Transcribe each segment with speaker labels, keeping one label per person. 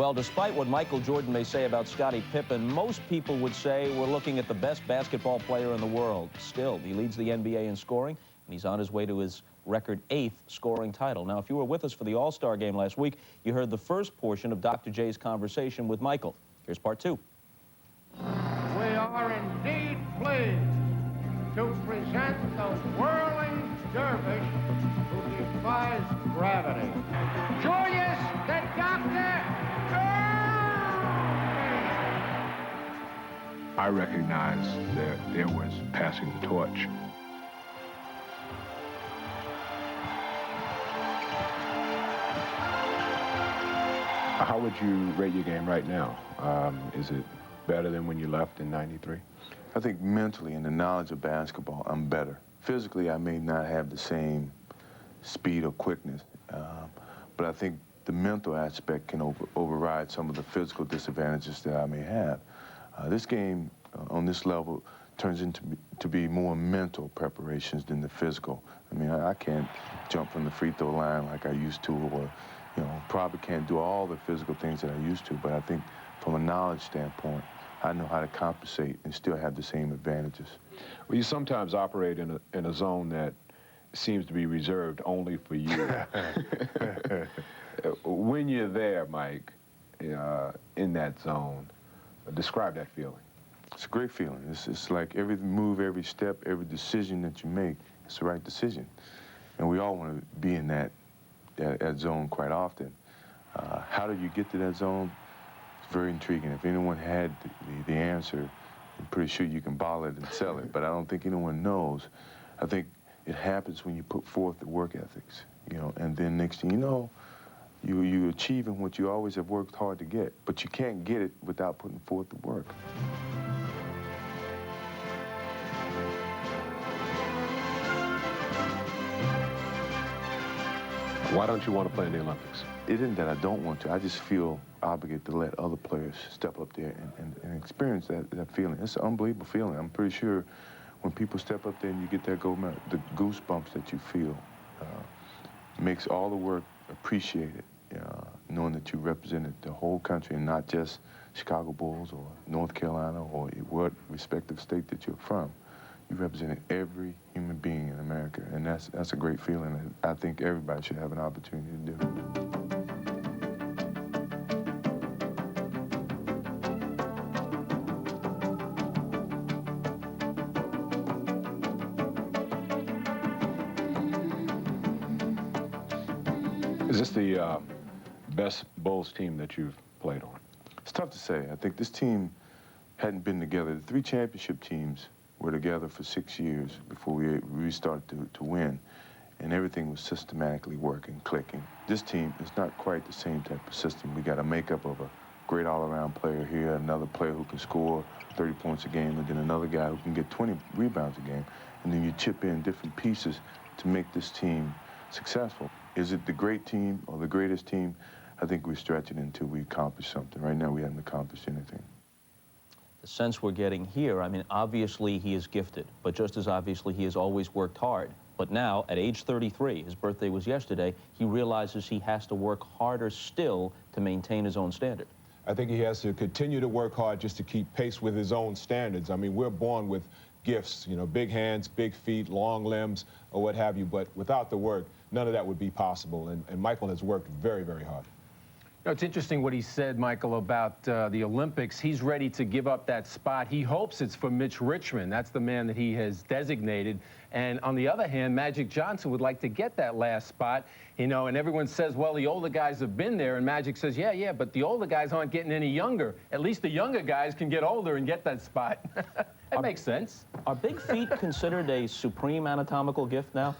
Speaker 1: Well, despite what Michael Jordan may say about Scottie Pippen, most people would say we're looking at the best basketball player in the world. Still, he leads the NBA in scoring, and he's on his way to his record 8th scoring title. Now, if you were with us for the All-Star game last week, you heard the first portion of Dr. J's conversation with Michael. Here's part 2.
Speaker 2: We are indeed pleased to present the whirling dervish who defies gravity. Julius, the Doctor
Speaker 3: I recognized that there was passing the torch. How would you rate your game right now? Is it better than when you left in '93?
Speaker 4: I think mentally, in the knowledge of basketball, I'm better. Physically, I may not have the same speed or quickness, but I think the mental aspect can override some of the physical disadvantages that I may have. This game, on this level, turns into to be more mental preparations than the physical. I mean, I can't jump from the free throw line like I used to, or, you know, probably can't do all the physical things that I used to, but I think from a knowledge standpoint, I know how to compensate and still have the same advantages.
Speaker 3: Well, you sometimes operate in a zone that seems to be reserved only for you. When you're there, Mike, in that zone, describe that feeling.
Speaker 4: It's a great feeling. It's like every move, every step, every decision that you make, it's the right decision. And we all want to be in that zone quite often. How do you get to that zone? It's very intriguing. If anyone had the answer, I'm pretty sure you can bottle it and sell it, but I don't think anyone knows. I think it happens when you put forth the work ethics, you know, and then next thing you know, you're achieving what you always have worked hard to get, but you can't get it without putting forth the work.
Speaker 3: Why don't you want to play in the Olympics?
Speaker 4: It isn't that I don't want to. I just feel obligated to let other players step up there and experience that feeling. It's an unbelievable feeling. I'm pretty sure when people step up there and you get that gold medal, the goosebumps that you feel makes all the work appreciated, knowing that you represented the whole country and not just Chicago Bulls or North Carolina or what respective state that you're from. You represented every human being in America, and that's a great feeling that I think everybody should have an opportunity to do.
Speaker 3: Is this the best Bulls team that you've played on?
Speaker 4: It's tough to say. I think this team hadn't been together. The 3 championship teams were together for 6 years before we started to win, and everything was systematically working, clicking. This team is not quite the same type of system. We got a makeup of a great all-around player here, another player who can score 30 points a game, and then another guy who can get 20 rebounds a game, and then you chip in different pieces to make this team successful. Is it the great team or the greatest team? I think we stretch it until we accomplish something. Right now, we haven't accomplished anything.
Speaker 1: The sense we're getting here, I mean, obviously he is gifted, but just as obviously he has always worked hard. But now, at age 33, his birthday was yesterday, he realizes he has to work harder still to maintain his own standard.
Speaker 5: I think he has to continue to work hard just to keep pace with his own standards. I mean, we're born with gifts, you know, big hands, big feet, long limbs, or what have you, but without the work, none of that would be possible, and Michael has worked very, very hard.
Speaker 6: You know, it's interesting what he said, Michael, about the Olympics. He's ready to give up that spot. He hopes it's for Mitch Richmond. That's the man that he has designated. And on the other hand, Magic Johnson would like to get that last spot, you know, and everyone says, well, the older guys have been there. And Magic says, yeah, but the older guys aren't getting any younger. At least the younger guys can get older and get that spot. That makes sense.
Speaker 1: Are big feet considered a supreme anatomical gift now?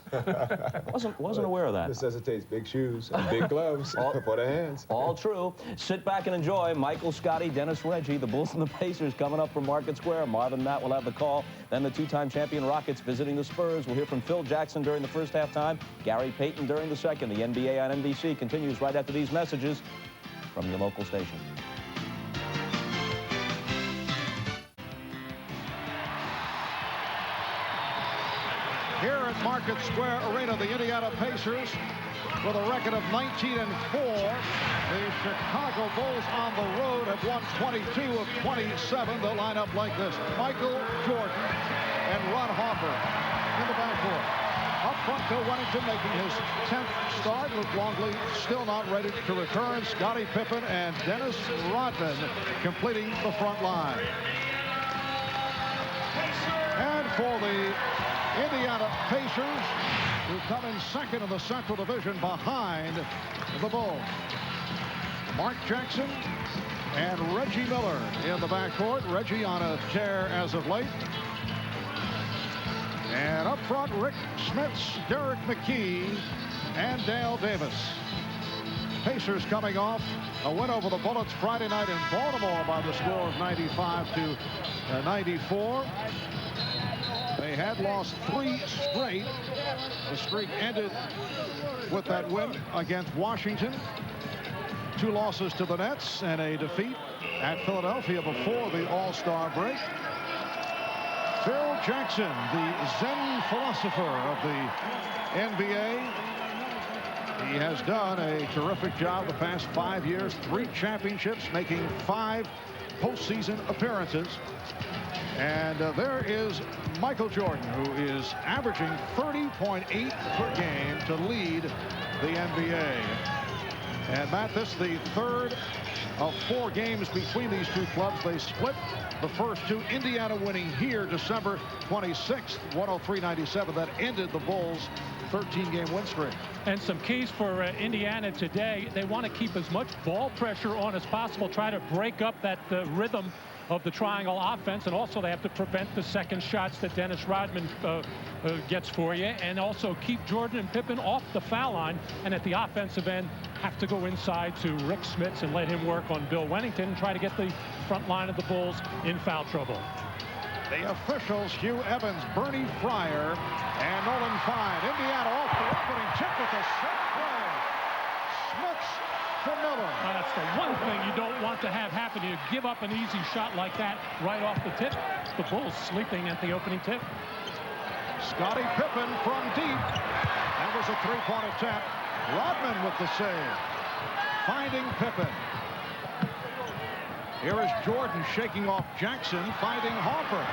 Speaker 1: Wasn't aware of that.
Speaker 5: Necessitates big shoes and big gloves for the hands.
Speaker 1: All true. Sit back and enjoy Michael, Scottie, Dennis, Reggie, the Bulls and the Pacers coming up from Market Square. Marvin Matt will have the call. Then the 2-time champion Rockets visiting the Spurs. We'll hear from Phil Jackson during the first halftime, Gary Payton during the second. The NBA on NBC continues right after these messages from your local station.
Speaker 7: Here at Market Square Arena, the Indiana Pacers with a record of 19-4. The Chicago Bulls on the road have won 22 of 27. They'll line up like this: Michael Jordan and Ron Harper in the backcourt. Up front, Bill Wennington making his 10th start. Luke Longley still not ready to return. Scottie Pippen and Dennis Rodman completing the front line. And for the Indiana Pacers, who come in second in the Central Division behind the Bulls, Mark Jackson and Reggie Miller in the backcourt. Reggie on a tear as of late. And up front, Rick Smits, Derek McKee, and Dale Davis. Pacers coming off a win over the Bullets Friday night in Baltimore by the score of 95-94. They had lost 3 straight. The streak ended with that win against Washington. 2 losses to the Nets and a defeat at Philadelphia before the All-Star break. Phil Jackson, the Zen philosopher of the NBA. He has done a terrific job the past 5 years, 3 championships, making 5 postseason appearances. And there is Michael Jordan, who is averaging 30.8 per game to lead the NBA. And Matt, this is the 3rd of 4 games between these 2 clubs. They split the first 2. Indiana winning here December 26th, 103-97. That ended the Bulls' 13-game win streak.
Speaker 8: And some keys for Indiana today. They want to keep as much ball pressure on as possible, try to break up that rhythm of the triangle offense, and also they have to prevent the second shots that Dennis Rodman gets for you, and also keep Jordan and Pippen off the foul line, and at the offensive end have to go inside to Rick Smits and let him work on Bill Wennington and try to get the front line of the Bulls in foul trouble.
Speaker 7: The officials, Hugh Evans, Bernie Fryer, and Nolan Fine. Indiana off the opening tip with a set play. Smits for Miller.
Speaker 8: That's the one thing you don't want to have happen. You give up an easy shot like that right off the tip. The Bulls sleeping at the opening tip.
Speaker 7: Scottie Pippen from deep. That was a 3-point attempt. Rodman with the save. Finding Pippen. Here is Jordan shaking off Jackson, finding Harper.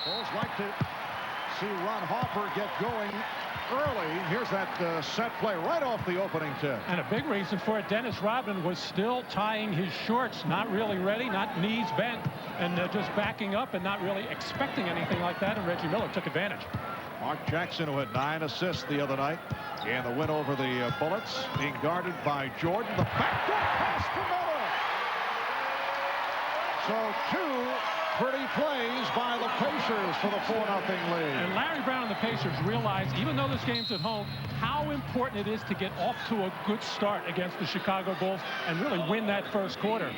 Speaker 7: Bulls like to see Ron Harper get going early. Here's that set play right off the opening tip.
Speaker 8: And a big reason for it, Dennis Rodman was still tying his shorts, not really ready, not knees bent, and just backing up and not really expecting anything like that, and Reggie Miller took advantage.
Speaker 7: Mark Jackson, who had 9 assists the other night in the win over the Bullets, being guarded by Jordan. The backdoor pass to Miller. So 2 pretty plays by the Pacers for the 4-0 lead.
Speaker 8: And Larry Brown and the Pacers realize, even though this game's at home, how important it is to get off to a good start against the Chicago Bulls and really win that first quarter.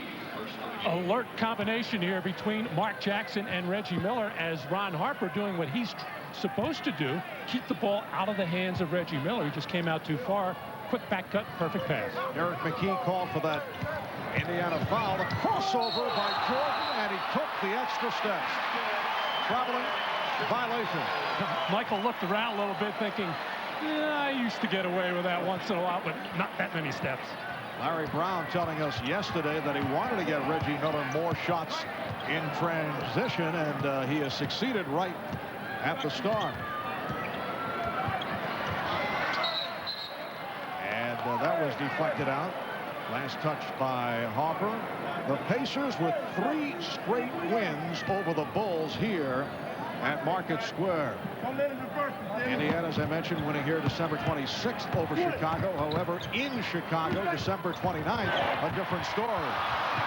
Speaker 8: Alert combination here between Mark Jackson and Reggie Miller, as Ron Harper doing what he's supposed to do, keep the ball out of the hands of Reggie Miller. He just came out too far. Quick back cut, perfect pass.
Speaker 7: Derek McKee called for that Indiana foul. The crossover by Jordan, and he took the extra steps. Traveling violation.
Speaker 8: Michael looked around a little bit thinking, yeah, I used to get away with that once in a while, but not that many steps.
Speaker 7: Larry Brown telling us yesterday that he wanted to get Reggie Miller more shots in transition, and he has succeeded right at the start. And that was deflected out. Last touch by Harper. The Pacers with 3 straight wins over the Bulls here at Market Square. Indiana, as I mentioned, winning here December 26th over Chicago. However, in Chicago, December 29th, a different story.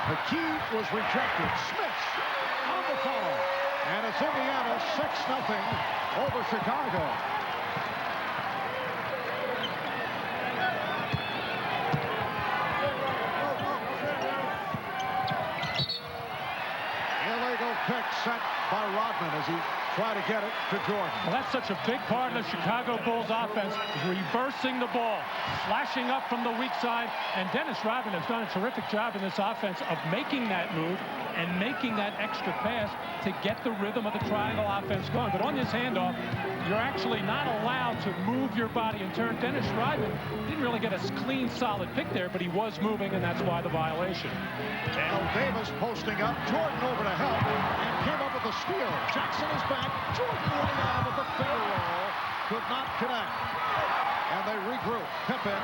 Speaker 7: The key was rejected. Smits on the follow. And it's Indiana 6-0 over Chicago. Illegal pick set by Rodman as he try to get it to Jordan.
Speaker 8: Well, that's such a big part of the Chicago Bulls offense, reversing the ball, flashing up from the weak side. And Dennis Rodman has done a terrific job in this offense of making that move and making that extra pass to get the rhythm of the triangle offense going. But on this handoff, you're actually not allowed to move your body and turn. Dennis Rodman didn't really get a clean, solid pick there, but he was moving, and that's why the violation.
Speaker 7: Dale Davis posting up. Jordan over to help and came up with a steal. Jackson is back. Jordan right on with the fair roll. Could not connect. And they regroup. Pippen.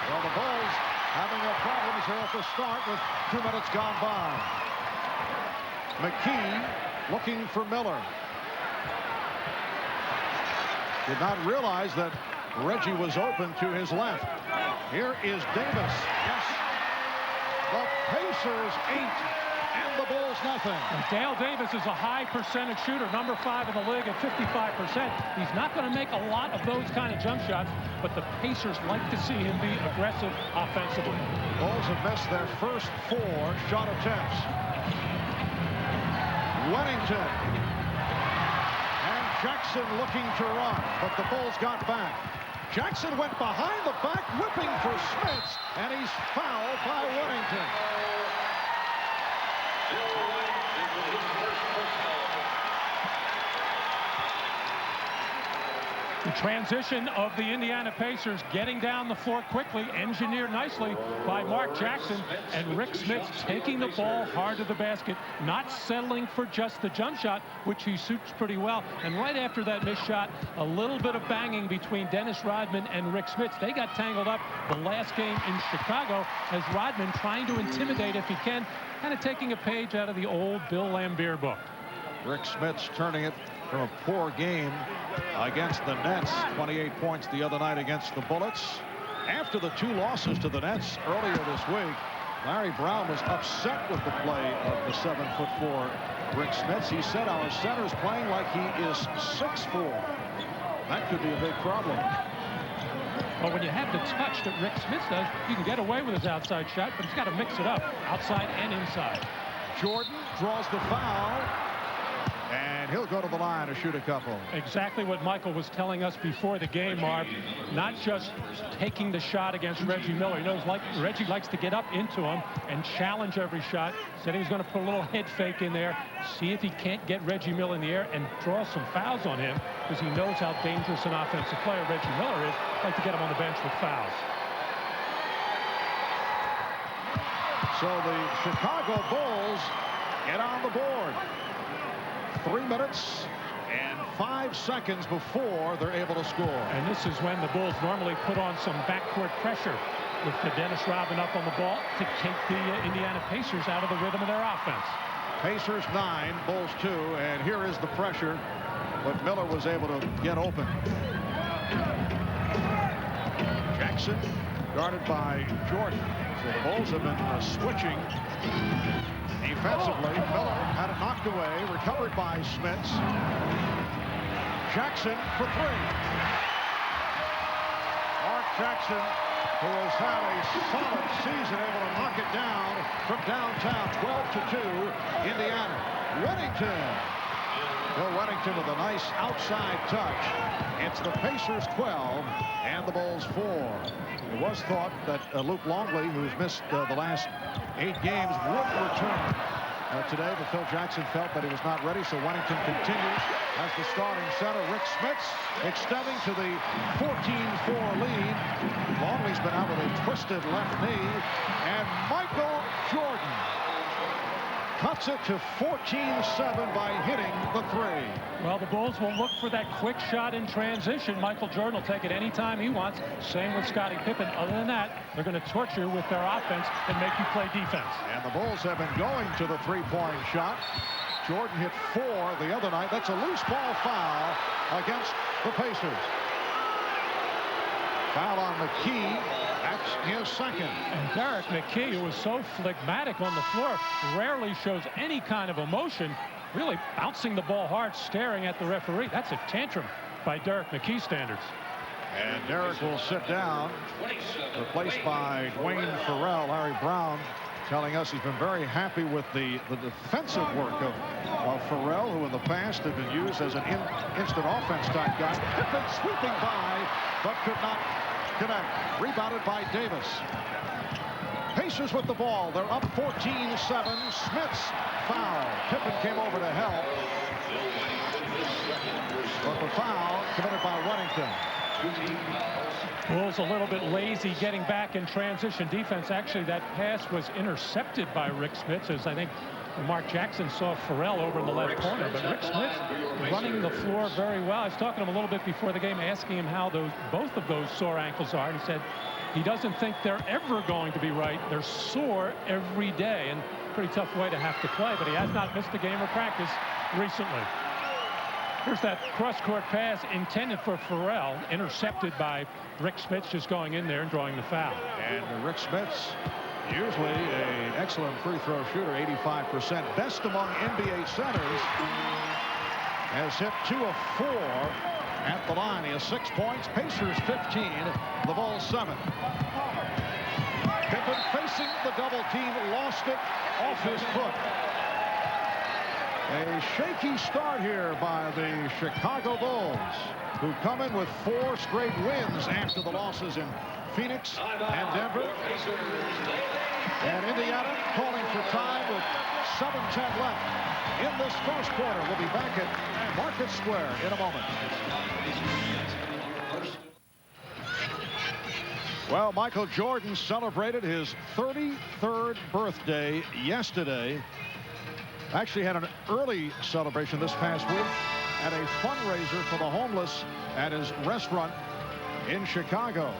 Speaker 7: Well, the Bulls having their problems here at the start with 2 minutes gone by. McKee looking for Miller. Did not realize that Reggie was open to his left. Here is Davis. Yes. The Pacers 8 and the Bulls nothing.
Speaker 8: And Dale Davis is a high percentage shooter, number 5 in the league at 55%. He's not going to make a lot of those kind of jump shots, but the Pacers like to see him be aggressive offensively.
Speaker 7: Bulls have missed their first 4 shot attempts. Wennington. And Jackson looking to run, but the Bulls got back. Jackson went behind the back, whipping for Smits, and he's fouled by Wennington.
Speaker 8: The transition of the Indiana Pacers getting down the floor quickly, engineered nicely by Mark Jackson, and Rick Smits taking the ball hard to the basket, not settling for just the jump shot, which he shoots pretty well. And right after that missed shot, a little bit of banging between Dennis Rodman and Rick Smits. They got tangled up the last game in Chicago as Rodman trying to intimidate if he can, kind of taking a page out of the old Bill Laimbeer book.
Speaker 7: Rick Smits turning it from a poor game against the Nets. 28 points the other night against the Bullets. After the 2 losses to the Nets earlier this week, Larry Brown was upset with the play of the 7'4" Rick Smits. He said our center's playing like he is 6'4". That could be a big problem.
Speaker 8: Well, when you have the touch that Rick Smits does, you can get away with his outside shot, but he's got to mix it up, outside and inside.
Speaker 7: Jordan draws the foul, and he'll go to the line to shoot a couple.
Speaker 8: Exactly what Michael was telling us before the game, Marv. Not just taking the shot against Reggie Miller. He knows Reggie likes to get up into him and challenge every shot. Said he was going to put a little head fake in there, see if he can't get Reggie Miller in the air and draw some fouls on him, because he knows how dangerous an offensive player Reggie Miller is. Like to get him on the bench with fouls.
Speaker 7: So the Chicago Bulls get on the board. 3 minutes and 5 seconds before they're able to score.
Speaker 8: And this is when the Bulls normally put on some backcourt pressure with the Dennis Rodman up on the ball to take the Indiana Pacers out of the rhythm of their offense.
Speaker 7: Pacers 9, Bulls 2, and here is the pressure, but Miller was able to get open. Jackson guarded by Jordan. So the Bulls have been switching defensively. Miller had it knocked away, recovered by Smits. Jackson for 3. Mark Jackson, who has had a solid season, able to knock it down from downtown. 12-2, Indiana. Wennington. Bill Wennington with a nice outside touch. It's the Pacers 12 and the Bulls 4. It was thought that Luke Longley, who's missed the last 8 games, would return today, but Phil Jackson felt that he was not ready, so Wennington continues as the starting center. Rick Smits extending to the 14-4 lead. Longley's been out with a twisted left knee, and Michael Jordan cuts it to 14-7 by hitting the 3.
Speaker 8: Well, the Bulls will look for that quick shot in transition. Michael Jordan will take it anytime he wants. Same with Scottie Pippen. Other than that, they're going to torture you with their offense and make you play defense.
Speaker 7: And the Bulls have been going to the 3-point shot. Jordan hit 4 the other night. That's a loose ball foul against the Pacers. Foul on McKee. That's his second.
Speaker 8: And Derek McKee, who was so phlegmatic on the floor, rarely shows any kind of emotion, really bouncing the ball hard, staring at the referee. That's a tantrum by Derek McKee standards.
Speaker 7: And Derek will sit down, replaced by Dwayne Farrell. Larry Brown telling us he's been very happy with the defensive work of Pharrell, who in the past had been used as an instant offense type guy. Pippen sweeping by, but could not connect. Rebounded by Davis. Pacers with the ball. They're up 14-7. Smith's foul. Pippen came over to help. But the foul committed by Wennington.
Speaker 8: Bulls a little bit lazy getting back in transition defense. Actually, that pass was intercepted by Rick Smits, as I think Mark Jackson saw Pharrell over in the left corner. But Rick Smits running the floor very well. I was talking to him a little bit before the game, asking him how both of those sore ankles are. And he said he doesn't think they're ever going to be right. They're sore every day. And pretty tough way to have to play. But he has not missed a game of practice recently. Here's that cross-court pass intended for Pharrell, intercepted by Rick Smits, just going in there and drawing the foul.
Speaker 7: And Rick Smits, usually an excellent free throw shooter, 85%, best among NBA centers, has hit 2 of 4 at the line. He has 6 points. Pacers 15, the Bulls 7. Pippen facing the double team, lost it off his foot. A shaky start here by the Chicago Bulls, who come in with 4 straight wins after the losses in Phoenix and Denver. And Indiana calling for time with 7:10 left in this first quarter. We'll be back at Market Square in a moment. Well, Michael Jordan celebrated his 33rd birthday yesterday. Actually had an early celebration this past week at a fundraiser for the homeless at his restaurant in Chicago.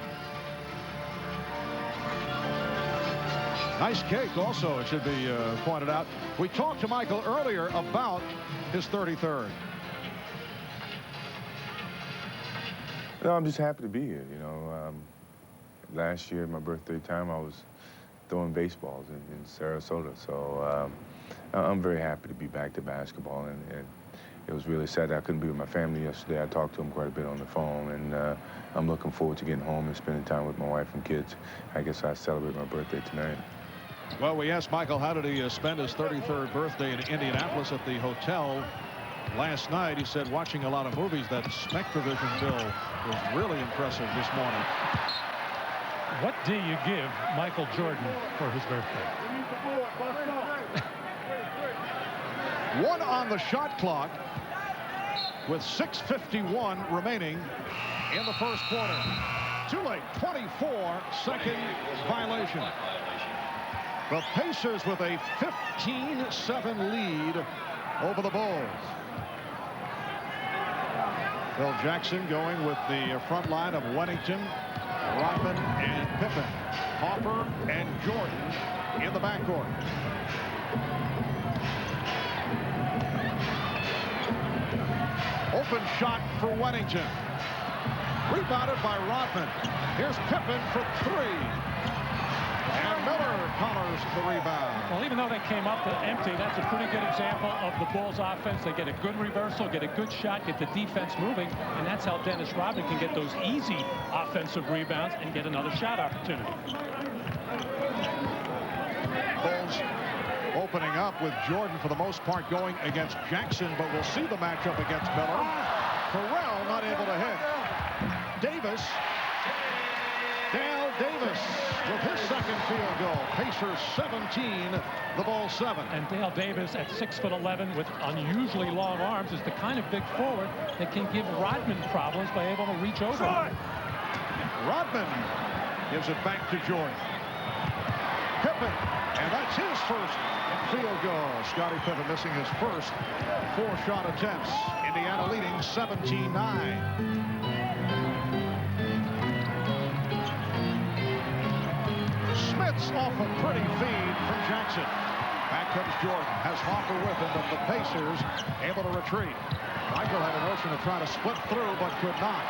Speaker 7: Nice cake also, it should be pointed out. We talked to Michael earlier about his 33rd.
Speaker 4: No, I'm just happy to be here. You know, last year, my birthday time, I was throwing baseballs in Sarasota. So I'm very happy to be back to basketball. And it was really sad that I couldn't be with my family yesterday. I talked to them quite a bit on the phone. And I'm looking forward to getting home and spending time with my wife and kids. I guess I celebrate my birthday tonight.
Speaker 7: Well, we asked Michael how did he spend his 33rd birthday in Indianapolis at the hotel last night. He said watching a lot of movies. That Spectrovision bill was really impressive this morning.
Speaker 8: What do you give Michael Jordan for his birthday?
Speaker 7: 1 on the shot clock with 6:51 remaining in the first quarter. Too late. 24-second violation. The Pacers with a 15-7 lead over the Bulls. Phil Jackson going with the front line of Wennington, Rodman, and Pippen. Hopper and Jordan in the backcourt. Open shot for Wennington. Rebounded by Rodman. Here's Pippen for 3. And Miller collars the rebound.
Speaker 8: Well, even though they came up empty, that's a pretty good example of the Bulls offense. They get a good reversal, get a good shot, get the defense moving, and that's how Dennis Rodman can get those easy offensive rebounds and get another shot opportunity.
Speaker 7: Bulls opening up with Jordan for the most part going against Jackson, but we'll see the matchup against Miller. Pharrell not able to hit. Davis. Dale Davis with his second field goal. Pacers 17, the Bulls 7.
Speaker 8: And Dale Davis at 6'11" with unusually long arms is the kind of big forward that can give Rodman problems by able to reach over.
Speaker 7: Rodman gives it back to Jordan. Pippen, and that's his first field goal. Scottie Pippen missing his first 4 shot attempts. Indiana leading 17-9. Smith's off a pretty feed from Jackson. Back comes Jordan. Has Hopper with him, but the Pacers able to retreat. Michael had a notion of trying to split through, but could not.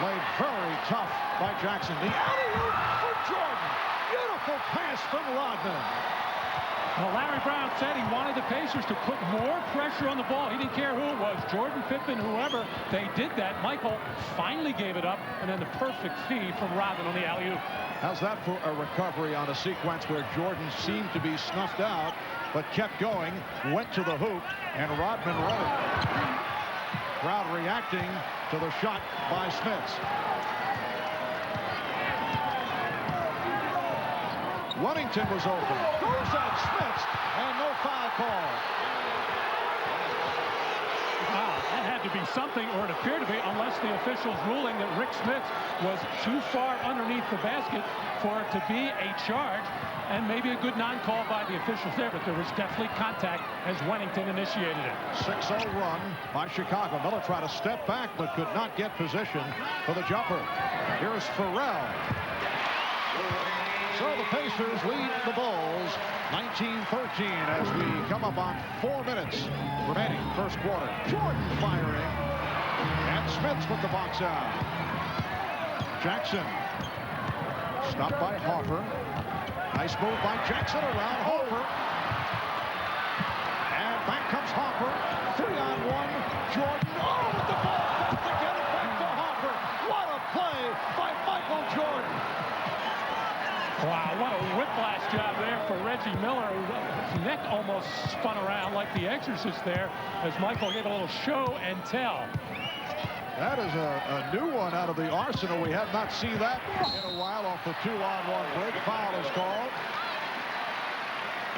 Speaker 7: Played very tough by Jackson. The alley-oop for Jordan. Beautiful pass from Rodman.
Speaker 8: Well, Larry Brown said he wanted the Pacers to put more pressure on the ball. He didn't care who it was, Jordan, Pippen, whoever. They did that. Michael finally gave it up, and then the perfect feed from Rodman on the alley-oop.
Speaker 7: How's that for a recovery on a sequence where Jordan seemed to be snuffed out, but kept going, went to the hoop, and Rodman running. Crowd reacting to the shot by Smits. Wennington was open. Goes at Smits, and no foul call.
Speaker 8: Wow, that had to be something, or it appeared to be, unless the officials ruling that Rick Smits was too far underneath the basket for it to be a charge, and maybe a good non-call by the officials there, but there was definitely contact as Wennington initiated it.
Speaker 7: 6-0 run by Chicago. Miller tried to step back, but could not get position for the jumper. Here's Farrell. So the Pacers lead the Bulls 19-13 as we come up on 4 minutes remaining first quarter. Jordan firing, and Smits with the box out. Jackson stopped by Harper. Nice move by Jackson around Harper. And back comes Harper. 3-on-1. Jordan. Oh, with the ball to get it back to Harper. What a play by Michael Jordan.
Speaker 8: Wow, what a whiplash job there for Reggie Miller. His neck almost spun around like the Exorcist there as Michael gave a little show and tell.
Speaker 7: That is a new one out of the arsenal. We have not seen that in a while off the 2-on-1 break. Foul is called.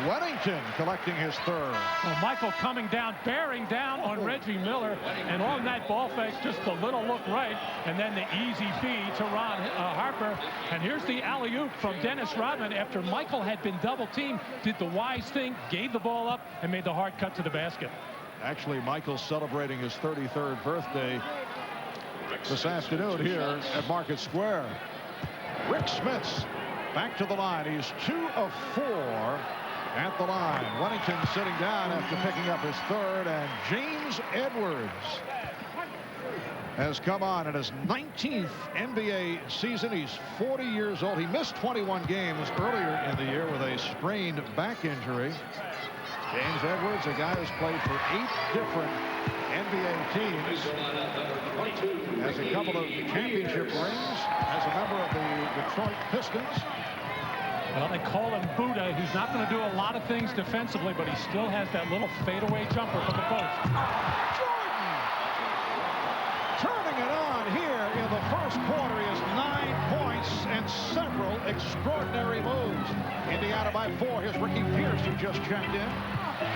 Speaker 7: Wennington collecting his third.
Speaker 8: Well, Michael coming down, bearing down on Reggie Miller, and on that ball fake, just a little look right, and then the easy feed to Ron Harper. And here's the alley-oop from Dennis Rodman after Michael had been double-teamed, did the wise thing, gave the ball up, and made the hard cut to the basket.
Speaker 7: Actually, Michael's celebrating his 33rd birthday this afternoon here at Market Square. Rick Smits back to the line. He's 2 of 4 at the line. Wennington sitting down after picking up his third, and James Edwards has come on in his 19th NBA season. He's 40 years old. He missed 21 games earlier in the year with a sprained back injury. James Edwards, a guy who's played for 8 different NBA teams, has a couple of championship rings as a member of the Detroit Pistons.
Speaker 8: Well, they call him Buddha. He's not going to do a lot of things defensively, but he still has that little fadeaway jumper from the post.
Speaker 7: Jordan turning it on here in the first quarter. He has 9 points and several extraordinary moves. Indiana by 4. Here's Ricky Pierce, who just checked in.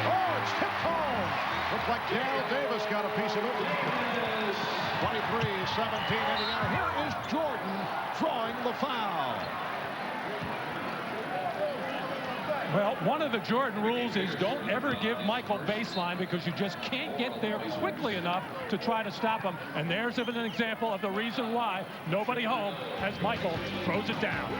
Speaker 7: Oh, it's tipped home. Looks like Dale Davis got a piece of it. 23-17 Indiana. Here is Jordan drawing the foul.
Speaker 8: Well, one of the Jordan rules is don't ever give Michael baseline because you just can't get there quickly enough to try to stop him. And there's an example of the reason why nobody home as Michael throws it down.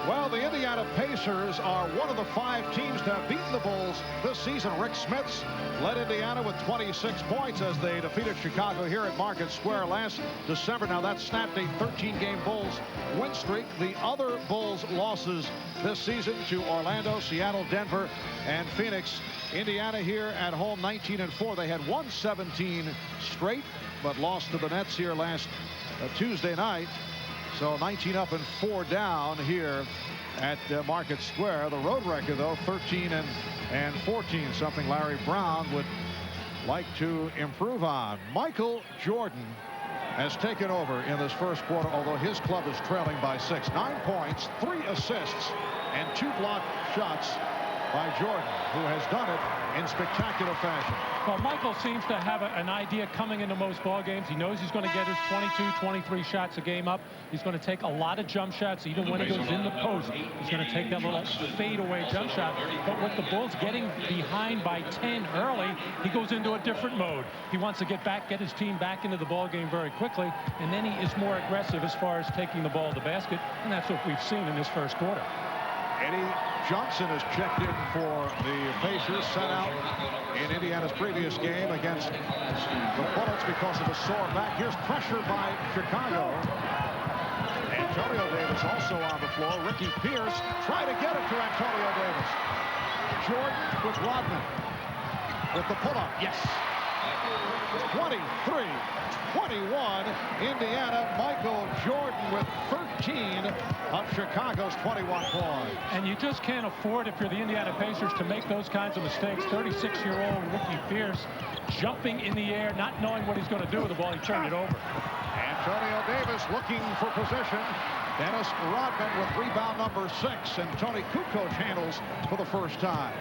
Speaker 7: Well, the Indiana Pacers are one of the 5 teams to have beaten the Bulls this season. Rick Smits led Indiana with 26 points as they defeated Chicago here at Market Square last December. Now that snapped a 13-game Bulls win streak. The other Bulls losses this season to Orlando, Seattle, Denver, and Phoenix. Indiana here at home 19-4. They had won 17 straight, but lost to the Nets here last Tuesday night. So 19 up and 4 down here at Market Square. The road record, though, 13-14, something Larry Brown would like to improve on. Michael Jordan has taken over in this first quarter, although his club is trailing by 6. 9 points, 3 assists, and 2 blocked shots by Jordan, who has done it in spectacular fashion.
Speaker 8: Well, Michael seems to have an idea coming into most ball games. He knows he's going to get his 22, 23 shots a game up. He's going to take a lot of jump shots, even when he goes in the post. He's going to take that little fadeaway jump shot. But with the Bulls getting behind by 10 early, he goes into a different mode. He wants to get his team back into the ball game very quickly, and then he is more aggressive as far as taking the ball to the basket, and that's what we've seen in this first quarter.
Speaker 7: Eddie Johnson has checked in for the Pacers, sent out in Indiana's previous game against the Bullets because of a sore back. Here's pressure by Chicago. Antonio Davis also on the floor. Ricky Pierce trying to get it to Antonio Davis. Jordan with Rodman with the pull-up. Yes. 23-21. Indiana. Michael Jordan with 13 of Chicago's 21 points.
Speaker 8: And you just can't afford, if you're the Indiana Pacers, to make those kinds of mistakes. 36-year-old Ricky Pierce jumping in the air, not knowing what he's going to do with the ball. He turned it over.
Speaker 7: Antonio Davis looking for possession. Dennis Rodman with rebound number 6, and Tony Kukoc handles for the first time.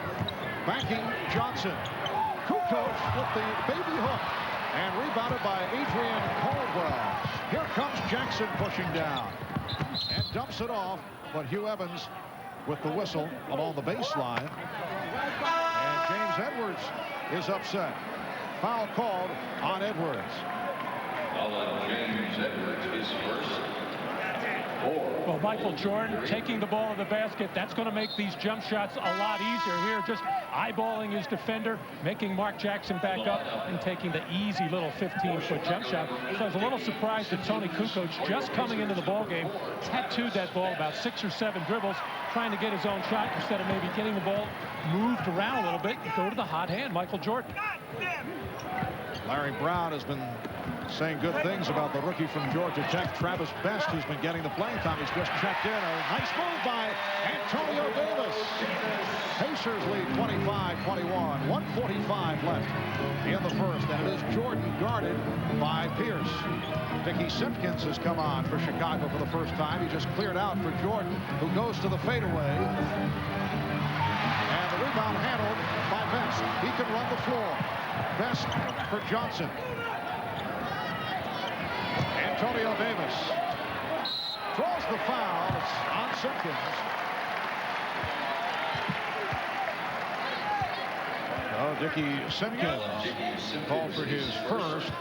Speaker 7: Backing Johnson. Kukoc with the baby hook, and rebounded by Adrian Caldwell. Here comes Jackson pushing down and dumps it off, but Hugh Evans with the whistle along the baseline. And James Edwards is upset. Foul called on Edwards.
Speaker 9: James Edwards is first.
Speaker 8: Well, Michael Jordan taking the ball in the basket, that's going to make these jump shots a lot easier here. Just eyeballing his defender, making Mark Jackson back up, and taking the easy little 15-foot jump shot. So I was a little surprised that Tony Kukoc, just coming into the ball game, tattooed that ball about 6 or 7 dribbles, trying to get his own shot instead of maybe getting the ball moved around a little bit and go to the hot hand, Michael Jordan.
Speaker 7: Larry Brown has been saying good things about the rookie from Georgia Tech, Travis Best, who's been getting the playing time. He's just checked in. A nice move by Antonio Davis. Pacers lead 25-21. 1:45 left in the first, and it is Jordan guarded by Pierce. Dickie Simpkins has come on for Chicago for the first time. He just cleared out for Jordan, who goes to the fadeaway. And the rebound handled by Best. He can run the floor. Best for Johnson. Antonio Davis draws the foul. It's on Simpkins. Oh, Dickie Simpkins called for his first.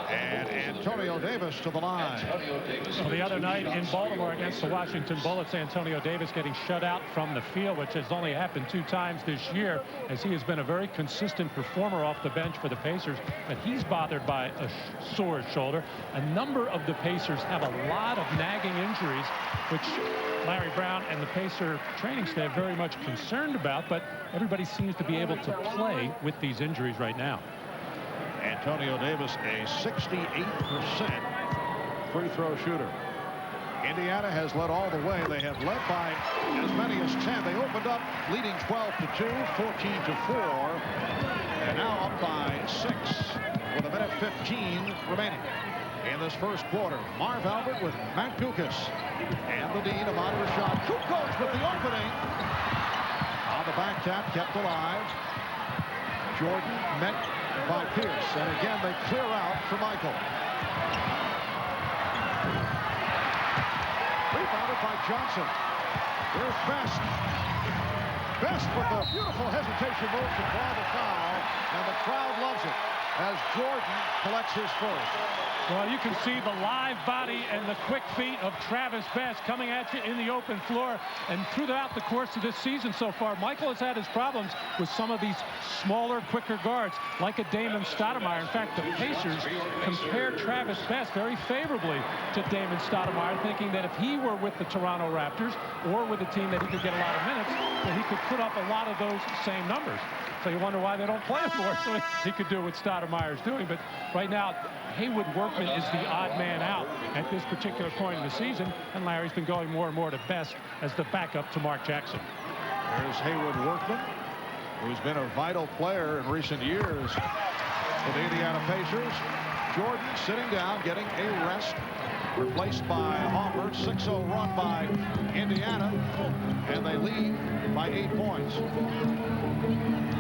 Speaker 7: And Antonio Davis to the line.
Speaker 8: Well, the other night in Baltimore against the Washington Bullets, Antonio Davis getting shut out from the field, which has only happened 2 times this year, as he has been a very consistent performer off the bench for the Pacers, but he's bothered by a sore shoulder. A number of the Pacers have a lot of nagging injuries, which Larry Brown and the Pacer training staff very much concerned about, but everybody seems to be able to play with these injuries right now.
Speaker 7: Antonio Davis, a 68% free throw shooter. Indiana has led all the way. They have led by as many as 10. They opened up leading 12-2, 14-4, and now up by 6 with 1:15 remaining in this first quarter. Marv Albert with Matt Kukas and the Dean, Ahmad Rashad. Kukoc with the opening. On the back tap, kept alive. Jordan met by Pierce, and again they clear out for Michael. Rebounded by Johnson. Here's Best. Best with a beautiful hesitation move to draw the foul, and the crowd loves it as Jordan collects his first.
Speaker 8: Well, you can see the live body and the quick feet of Travis Best coming at you in the open floor. And throughout the course of this season so far, Michael has had his problems with some of these smaller, quicker guards, like a Damon Stoudemire. In fact, the Pacers compared Travis Best very favorably to Damon Stoudemire, thinking that if he were with the Toronto Raptors or with a team that he could get a lot of minutes, that he could put up a lot of those same numbers. So you wonder why they don't play him more, so he could do what Stoudemire's doing. But right now, Haywood Workman is the odd man out at this particular point in the season, and Larry's been going more and more to Best as the backup to Mark Jackson.
Speaker 7: There's Haywood Workman, who's been a vital player in recent years for the Indiana Pacers. Jordan sitting down, getting a rest, replaced by Hoffer. 6-0 run by Indiana, and they lead by 8 points.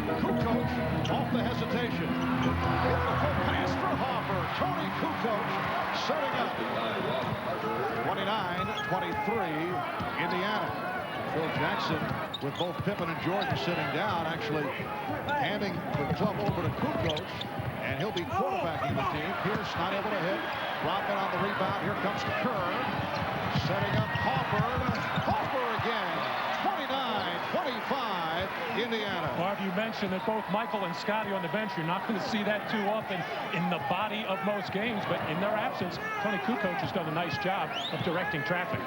Speaker 7: Kukoc off the hesitation. Beautiful pass for Hoffer. Tony Kukoc setting up. 29-23 Indiana. Phil Jackson with both Pippen and Jordan sitting down, actually handing the club over to Kukoc, and he'll be quarterbacking the team. Pierce not able to hit. Rodman on the rebound. Here comes Kerr. Setting up Hoffer. Hoffer again. Indiana.
Speaker 8: Marv, you mentioned that both Michael and Scottie on the bench. You're not going to see that too often in the body of most games, but in their absence, Tony Kukoc has done a nice job of directing traffic.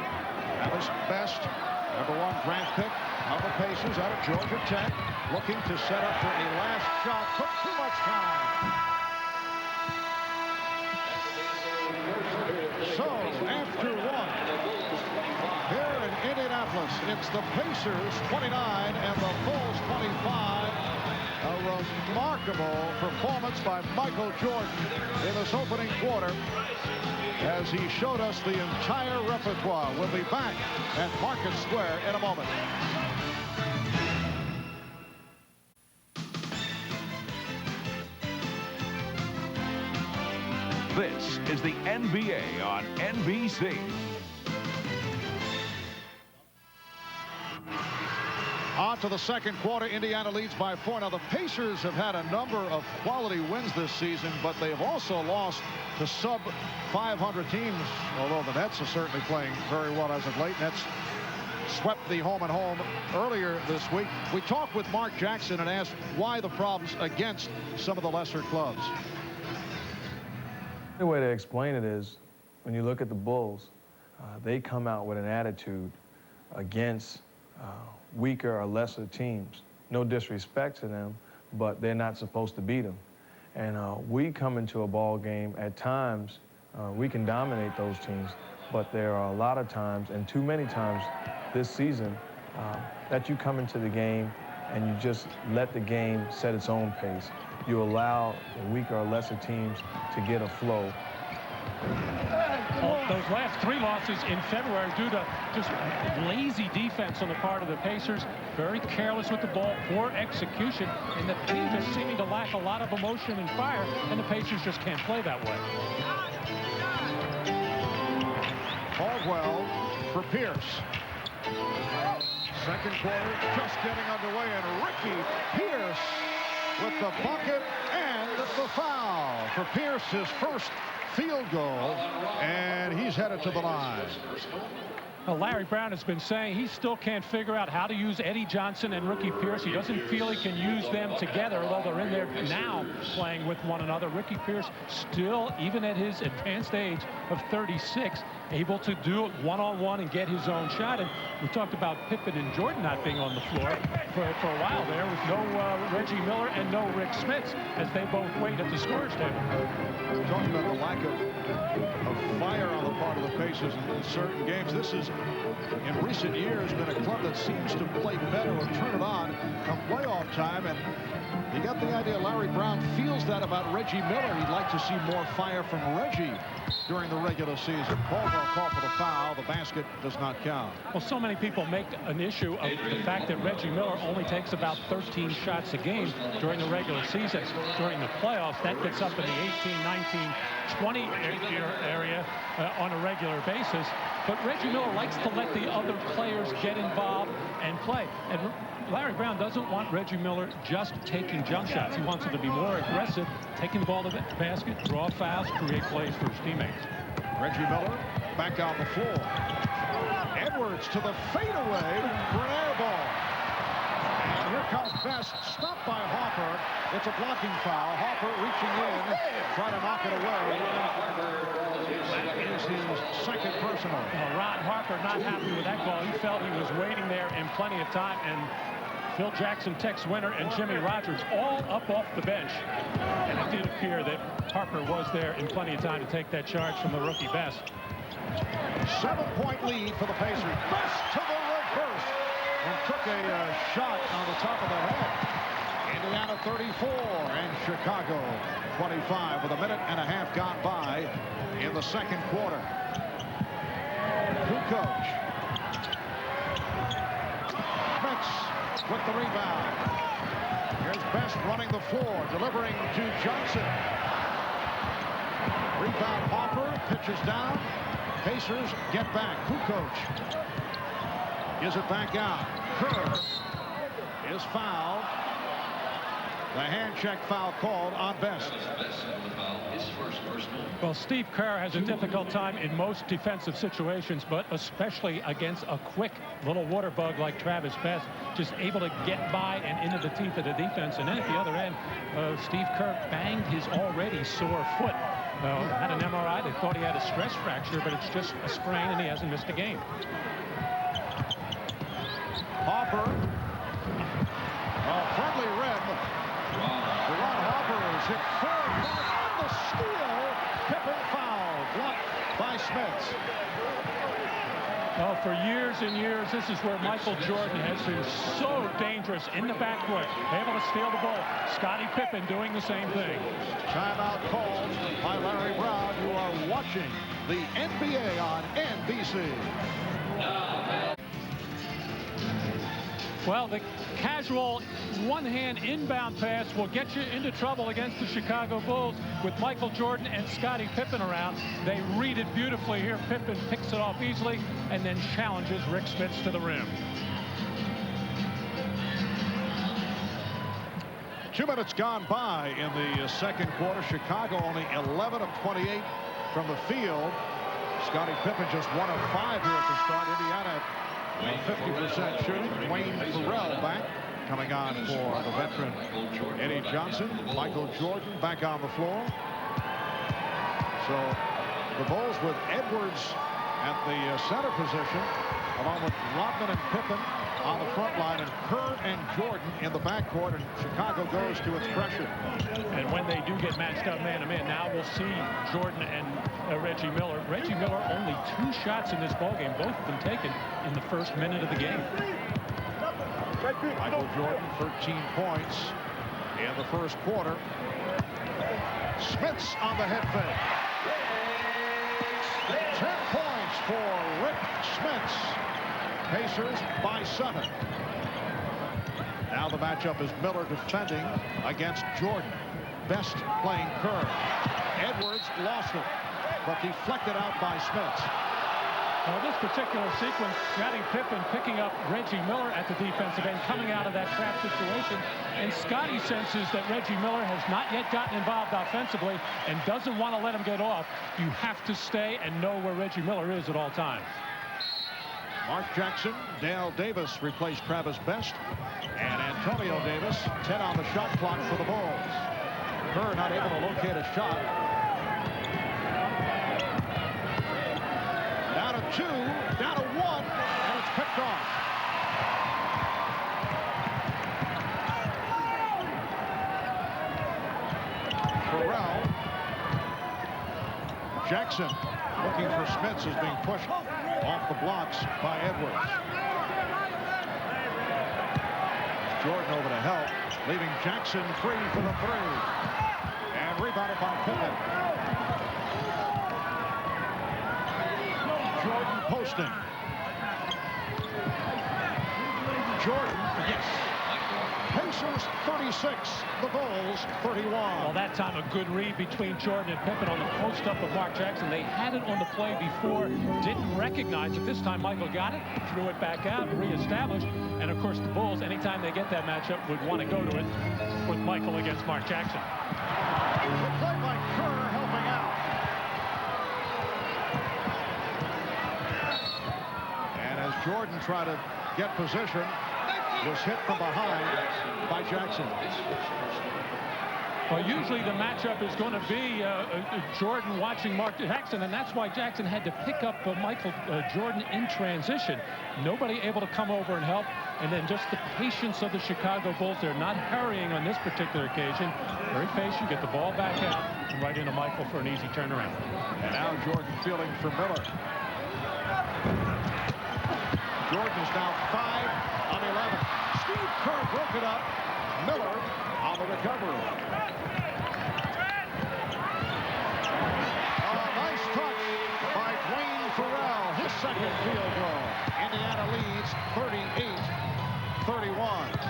Speaker 7: Alice Best, #1 draft pick of the Pacers out of Georgia Tech, looking to set up for a last shot. Took too much time. So, after one, here in Indianapolis, it's the Pacers 29 and the Bulls 25. A remarkable performance by Michael Jordan in this opening quarter as he showed us the entire repertoire. We'll be back at Market Square in a moment.
Speaker 10: This is the NBA on NBC.
Speaker 7: On to the second quarter. Indiana leads by 4. Now, the Pacers have had a number of quality wins this season, but they've also lost to sub-500 teams, although the Nets are certainly playing very well as of late. Nets swept the home-and-home earlier this week. We talked with Mark Jackson and asked why the problems against some of the lesser clubs.
Speaker 11: The way to explain it is, when you look at the Bulls, they come out with an attitude against weaker or lesser teams. No disrespect to them, but they're not supposed to beat them. And we come into a ball game at times, we can dominate those teams, but there are a lot of times, and too many times this season, that you come into the game and you just let the game set its own pace. You allow the weaker or lesser teams to get a flow.
Speaker 8: Well, those last 3 losses in February due to just lazy defense on the part of the Pacers. Very careless with the ball, poor execution, and the team just seeming to lack a lot of emotion and fire, and the Pacers just can't play that way.
Speaker 7: Caldwell for Pierce. Second quarter just getting underway, and Ricky Pierce with the bucket and the foul for Pierce, his first field goal, and he's headed to the line.
Speaker 8: Well, Larry Brown has been saying he still can't figure out how to use Eddie Johnson and Ricky Pierce. He doesn't feel he can use them together, although they're in there now playing with one another. Ricky Pierce still, even at his advanced age of 36, able to do it one-on-one and get his own shot. And we talked about Pippen and Jordan not being on the floor for a while there, with no Reggie Miller and no Rick Smits, as they both wait at the scorer's table.
Speaker 7: We talked about the lack of fire on the part of the Pacers in certain games. This is, in recent years, been a club that seems to play better or turn it on come playoff time, and you got the idea Larry Brown feels that about Reggie Miller. He'd like to see more fire from Reggie during the regular season. Caldwell called for the foul. The basket does not count.
Speaker 8: Well, so many people make an issue of the fact that Reggie Miller only takes about 13 shots a game during the regular season. During the playoffs, that gets up in the 18, 19, 20 area on a regular basis. But Reggie Miller likes to let the other players get involved and play. And Larry Brown doesn't want Reggie Miller just taking jump shots. He wants him to be more aggressive, taking the ball to the basket, draw fouls, create plays for his teammates.
Speaker 7: Reggie Miller back on the floor. Edwards to the fadeaway for an air ball. And here comes Best, stopped by Harper. It's a blocking foul. Harper reaching in, trying to knock it away. That is his second personal.
Speaker 8: Ron Harper not happy with that call. He felt he was waiting there in plenty of time, and Phil Jackson, Tex Winter, and Jimmy Rogers all up off the bench. And it did appear that Harper was there in plenty of time to take that charge from the rookie Best.
Speaker 7: 7-point lead for the Pacers. Best to the reverse and took a shot on the top of the head. Indiana 34 and Chicago 25 with a minute and a half gone by in the second quarter. Kukoc. Metz with the rebound. Here's Best running the floor, delivering to Johnson. Rebound Harper, pitches down. Pacers get back. Kukoc gives it back out. Kerr is fouled. The hand check foul called on Best.
Speaker 8: Well, Steve Kerr has a difficult time in most defensive situations, but especially against a quick little water bug like Travis Best, just able to get by and into the teeth of the defense. And then at the other end, Steve Kerr banged his already sore foot. Had an MRI. They thought he had a stress fracture, but it's just a sprain, and he hasn't missed a game.
Speaker 7: Hopper. A friendly rim. Ron Hopper is hit forward on the steal. Pippen foul. Blocked by Smith.
Speaker 8: Oh, for years and years, this is where Michael Jordan has been so dangerous in the backcourt, able to steal the ball. Scottie Pippen doing the same thing.
Speaker 7: Timeout called by Larry Brown. You are watching the NBA on NBC.
Speaker 8: Well, the casual one-hand inbound pass will get you into trouble against the Chicago Bulls with Michael Jordan and Scottie Pippen around. They read it beautifully here. Pippen picks it off easily and then challenges Rick Smits to the rim.
Speaker 7: 2 minutes gone by in the second quarter. Chicago only 11 of 28 from the field. Scottie Pippen just 1 of 5 here at the start. Indiana 50% shooting. Wayne Farrell back, coming on for the veteran Eddie Johnson. Michael Jordan back on the floor. So the Bulls with Edwards at the center position, along with Rodman and Pippen on the front line, and Kerr and Jordan in the backcourt, and Chicago goes to its pressure.
Speaker 8: And when they do get matched up man-to-man, now we'll see Jordan and Reggie Miller. Reggie Miller only 2 shots in this ballgame, both of them taken in the first minute of the game.
Speaker 7: Michael Jordan, 13 points in the first quarter. Smits on the head fake. 10 points for Rick Smits. Pacers by 7. Now the matchup is Miller defending against Jordan. Best playing Kerr. Edwards lost it, but deflected out by Smits.
Speaker 8: Well, this particular sequence, Scottie Pippen picking up Reggie Miller at the defensive end, coming out of that trap situation. And Scottie senses that Reggie Miller has not yet gotten involved offensively and doesn't want to let him get off. You have to stay and know where Reggie Miller is at all times.
Speaker 7: Mark Jackson, Dale Davis replaced Travis Best, and Antonio Davis 10 on the shot clock for the Bulls. Kerr not able to locate a shot. Down to 2, down to 1, and it's picked off. Farrell. Jackson looking for Smits, is being pushed off the blocks by Edwards. Jordan over to help, leaving Jackson free for the 3. And rebounded by Pippen. Jordan posting. Jordan, yes. Pacers 36, the Bulls 31.
Speaker 8: Well, that time a good read between Jordan and Pippen on the post-up of Mark Jackson. They had it on the play before, didn't recognize it. This time Michael got it, threw it back out, reestablished. And of course the Bulls, anytime they get that matchup, would want to go to it with Michael against Mark Jackson.
Speaker 7: The play by Kerr helping out. And as Jordan tried to get position, was hit from behind by Jackson.
Speaker 8: Well, usually the matchup is going to be Jordan watching Mark Jackson, and that's why Jackson had to pick up Michael Jordan in transition. Nobody able to come over and help, and then just the patience of the Chicago Bulls. They're not hurrying on this particular occasion. Very patient, get the ball back out, and right into Michael for an easy turnaround.
Speaker 7: And now Jordan fielding for Miller. Jordan is now 5 on 11. Steve Kerr broke it up. Miller on the recovery. A nice touch by Dwayne Farrell. His second field goal. Indiana leads 38-31.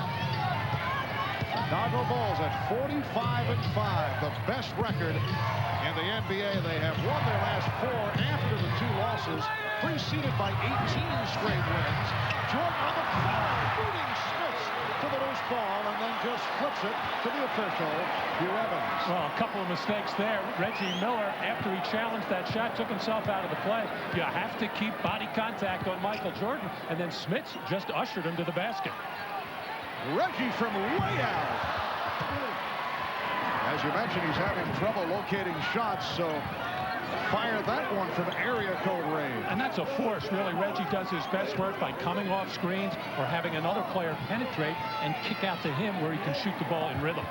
Speaker 7: Chicago Bulls at 45-5, the best record in the NBA. They have won their last 4 after the 2 losses, preceded by 18 straight wins. Jordan on the floor, beating Smits to the loose ball, and then just flips it to the official, Hugh Evans.
Speaker 8: Well, a couple of mistakes there. Reggie Miller, after he challenged that shot, took himself out of the play. You have to keep body contact on Michael Jordan, and then Smits just ushered him to the basket.
Speaker 7: Reggie from way out. As you mentioned, he's having trouble locating shots, so fire that one from area code range.
Speaker 8: And that's a force, really. Reggie does his best work by coming off screens or having another player penetrate and kick out to him where he can shoot the ball in rhythm.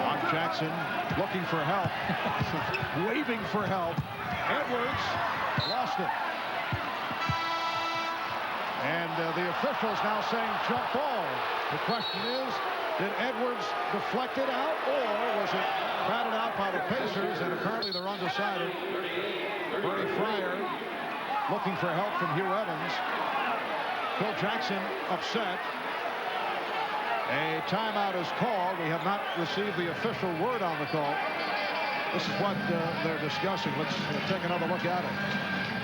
Speaker 7: Mark Jackson looking for help, waving for help. Edwards lost it. And the officials now saying jump ball. The question is, did Edwards deflect it out, or was it batted out by the Pacers? And apparently they're undecided. Bernie Fryer looking for help from Hugh Evans. Phil Jackson upset. A timeout is called. We have not received the official word on the call. This is what they're discussing. Let's take another look at it.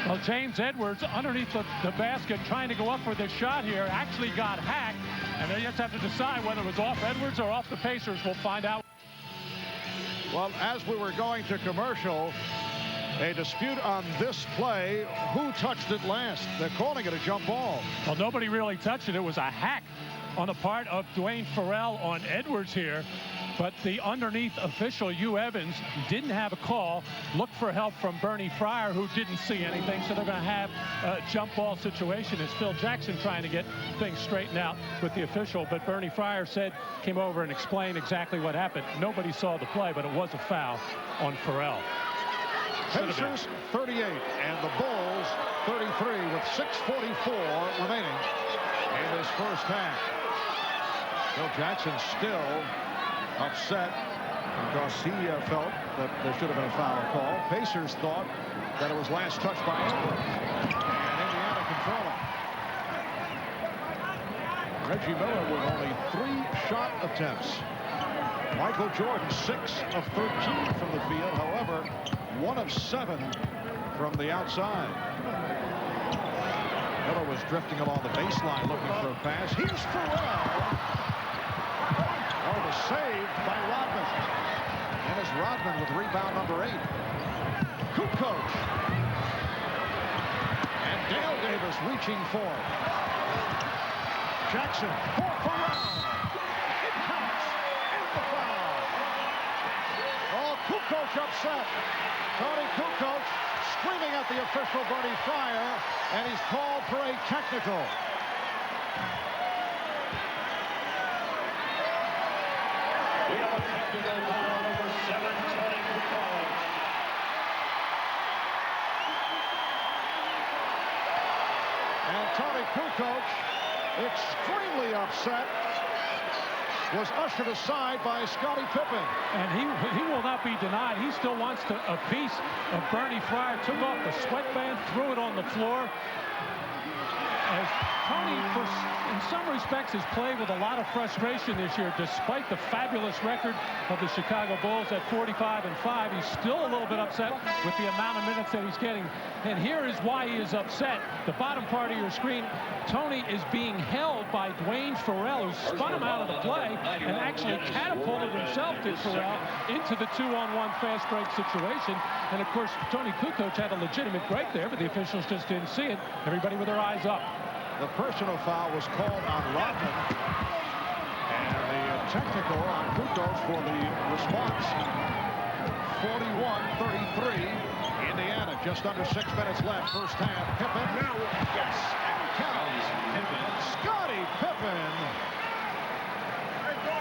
Speaker 8: Well, James Edwards, underneath the basket, trying to go up for this shot here, actually got hacked. And they just have to decide whether it was off Edwards or off the Pacers. We'll find out.
Speaker 7: Well, as we were going to commercial, a dispute on this play. Who touched it last? They're calling it a jump ball.
Speaker 8: Well, nobody really touched it. It was a hack on the part of Dwayne Farrell on Edwards here. But the underneath official, Hugh Evans, didn't have a call. Looked for help from Bernie Fryer, who didn't see anything. So they're going to have a jump ball situation. It's Phil Jackson trying to get things straightened out with the official. But Bernie Fryer came over and explained exactly what happened. Nobody saw the play, but it was a foul on Farrell.
Speaker 7: Pacers 38 and the Bulls 33 with 6:44 remaining in this first half. Phil Jackson still upset because he felt that there should have been a foul call. Pacers thought that it was last touched by Edwards. And Indiana controlling. Reggie Miller with only 3 shot attempts. Michael Jordan 6 of 13 from the field. However, 1 of 7 from the outside. Miller was drifting along the baseline looking for a pass. Here's Farrell. Oh, the save by Rodman. And it's Rodman with rebound number 8. Kukoc. And Dale Davis reaching for it. Jackson for Farrell. It counts. And the foul. Oh, Kukoc upset. Tony Kukoc screaming at the official, Bernie Fryer, and he's called for a technical.
Speaker 9: We have a technical foul number 7, Tony Kukoc.
Speaker 7: And Tony Kukoc, extremely upset, was ushered aside by Scottie Pippen.
Speaker 8: And he will not be denied. He still wants a piece of Bernie Fryer. Took off the sweatband, threw it on the floor. As Tony, in some respects, has played with a lot of frustration this year, despite the fabulous record of the Chicago Bulls at 45-5. He's still a little bit upset with the amount of minutes that he's getting. And here is why he is upset. The bottom part of your screen, Tony is being held by Dwayne Farrell, who spun him out of the play and actually catapulted himself, did Farrell, into the 2-on-1 fast break situation. And, of course, Tony Kukoc had a legitimate break there, but the officials just didn't see it. Everybody with their eyes up.
Speaker 7: The personal foul was called on Rodman. And the technical on Kukoc for the response. 41-33. Indiana, just under 6 minutes left. First half. Pippen. Now, yes, and counts. Scottie Pippen.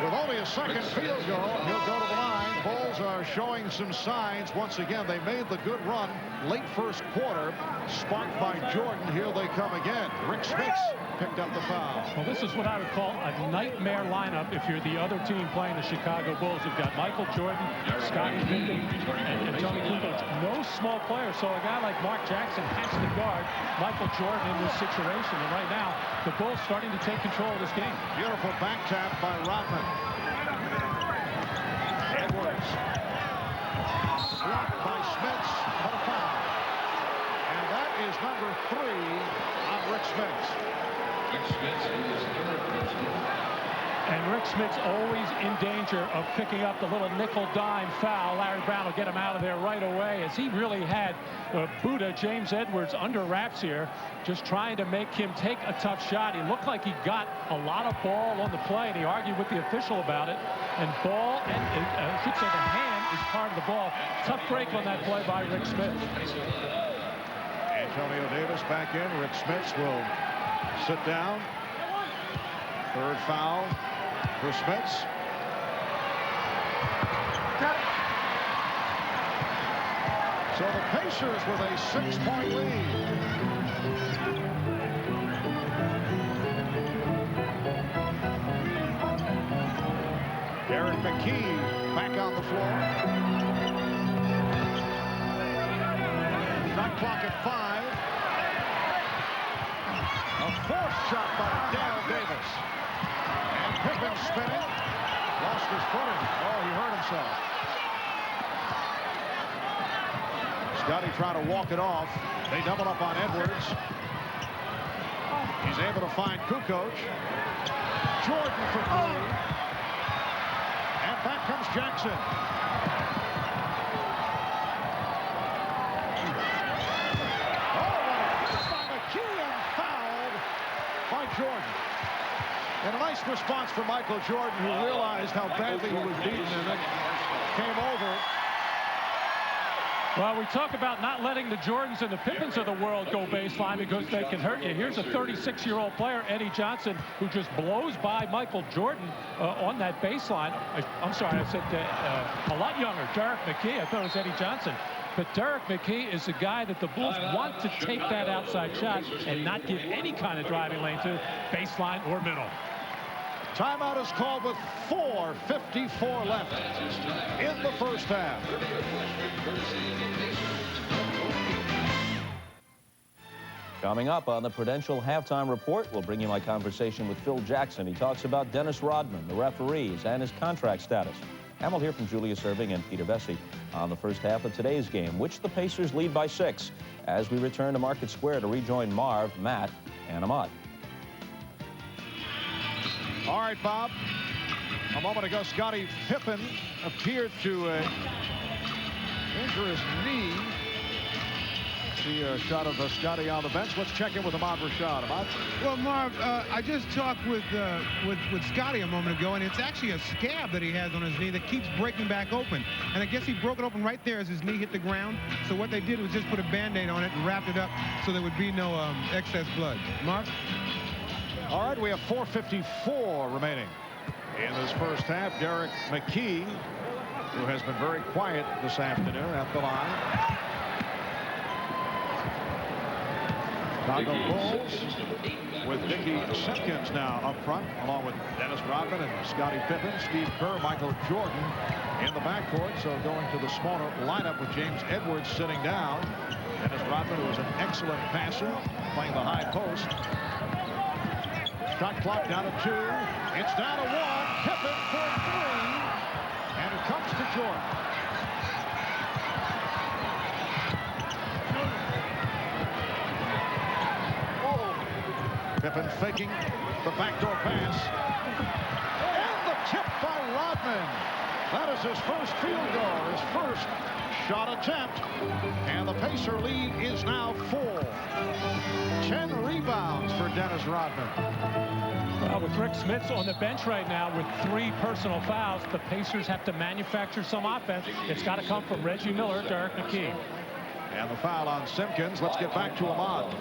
Speaker 7: With only a second field goal, he'll go to the line. Bulls are showing some signs. Once again, they made the good run late first quarter. Sparked by Jordan. Here they come again. Rick Smits picked up the foul.
Speaker 8: Well, this is what I would call a nightmare lineup if you're the other team playing the Chicago Bulls. You've got Michael Jordan, Scottie Pippen, and Tony Kukoc. No small player, so a guy like Mark Jackson has to guard Michael Jordan in this situation. And right now, the Bulls starting to take control of this game.
Speaker 7: Beautiful back tap by Rodman. Edwards. Blocked by Smits. But a foul. And that is number 3 on Rick Smits.
Speaker 9: Rick Smits, who is third.
Speaker 8: And Rick Smith's always in danger of picking up the little nickel dime foul. Larry Brown will get him out of there right away, as he really had Buddha James Edwards under wraps here, just trying to make him take a tough shot. He looked like he got a lot of ball on the play, and he argued with the official about it. And ball, and I should say the hand is part of the ball. Tough break on that play by Rick Smith.
Speaker 7: Antonio Davis back in. Rick Smith will sit down. Third foul for Smits. So the Pacers with a 6-point lead. Derek McKee back on the floor. Shot clock at 5. A fourth shot by Dale Davis. And Pippen spinning. Lost his footing. Oh, he hurt himself. Scottie trying to walk it off. They double up on Edwards. He's able to find Kukoc. Jordan for 3. And back comes Jackson. Oh, what a hit by McKee and fouled by Jordan. And a nice response from Michael Jordan, who realized how badly he was beaten and then came over.
Speaker 8: Well, we talk about not letting the Jordans and the Pippens of the world go baseline because they can hurt you. Here's a 36-year-old player, Eddie Johnson, who just blows by Michael Jordan on that baseline. I'm sorry, I said a lot younger, Derek McKee. I thought it was Eddie Johnson. But Derek McKee is the guy that the Bulls want to take that outside shot and not give any kind of driving lane to, baseline or middle.
Speaker 7: Timeout is called with 4:54 left in the first half.
Speaker 1: Coming up on the Prudential Halftime Report, we'll bring you my conversation with Phil Jackson. He talks about Dennis Rodman, the referees, and his contract status. And we'll hear from Julius Erving and Peter Vesey on the first half of today's game, which the Pacers lead by 6, as we return to Market Square to rejoin Marv, Matt, and Ahmad.
Speaker 7: All right, Bob. A moment ago, Scottie Pippen appeared to injure his knee. See a shot of Scottie on the bench. Let's check in with Ahmad Rashad. Ahmad?
Speaker 12: Well, Marv, I just talked with Scottie a moment ago, and it's actually a scab that he has on his knee that keeps breaking back open. And I guess he broke it open right there as his knee hit the ground. So what they did was just put a Band-Aid on it and wrapped it up so there would be no excess blood. Marv?
Speaker 7: All right, we have 4:54 remaining in this first half. Derek McKee, who has been very quiet this afternoon at the line. Chicago Bulls with Dickie Simpkins now up front, along with Dennis Rodman and Scottie Pippen, Steve Kerr, Michael Jordan in the backcourt. So going to the smaller lineup with James Edwards sitting down. Dennis Rodman, who is an excellent passer, playing the high post. Shot clock down to 2. It's down to 1. Pippen for 3. And it comes to Jordan. Pippen faking the backdoor pass. And the tip by Rodman. That is his first field goal, his first shot attempt. And the Pacer lead is now 4. 10 rebounds for Dennis Rodman.
Speaker 8: Well, with Rick Smith on the bench right now with 3 personal fouls, the Pacers have to manufacture some offense. It's got to come from Reggie Miller, Derek McKee.
Speaker 7: And the foul on Simpkins. Let's get back to Ahmad.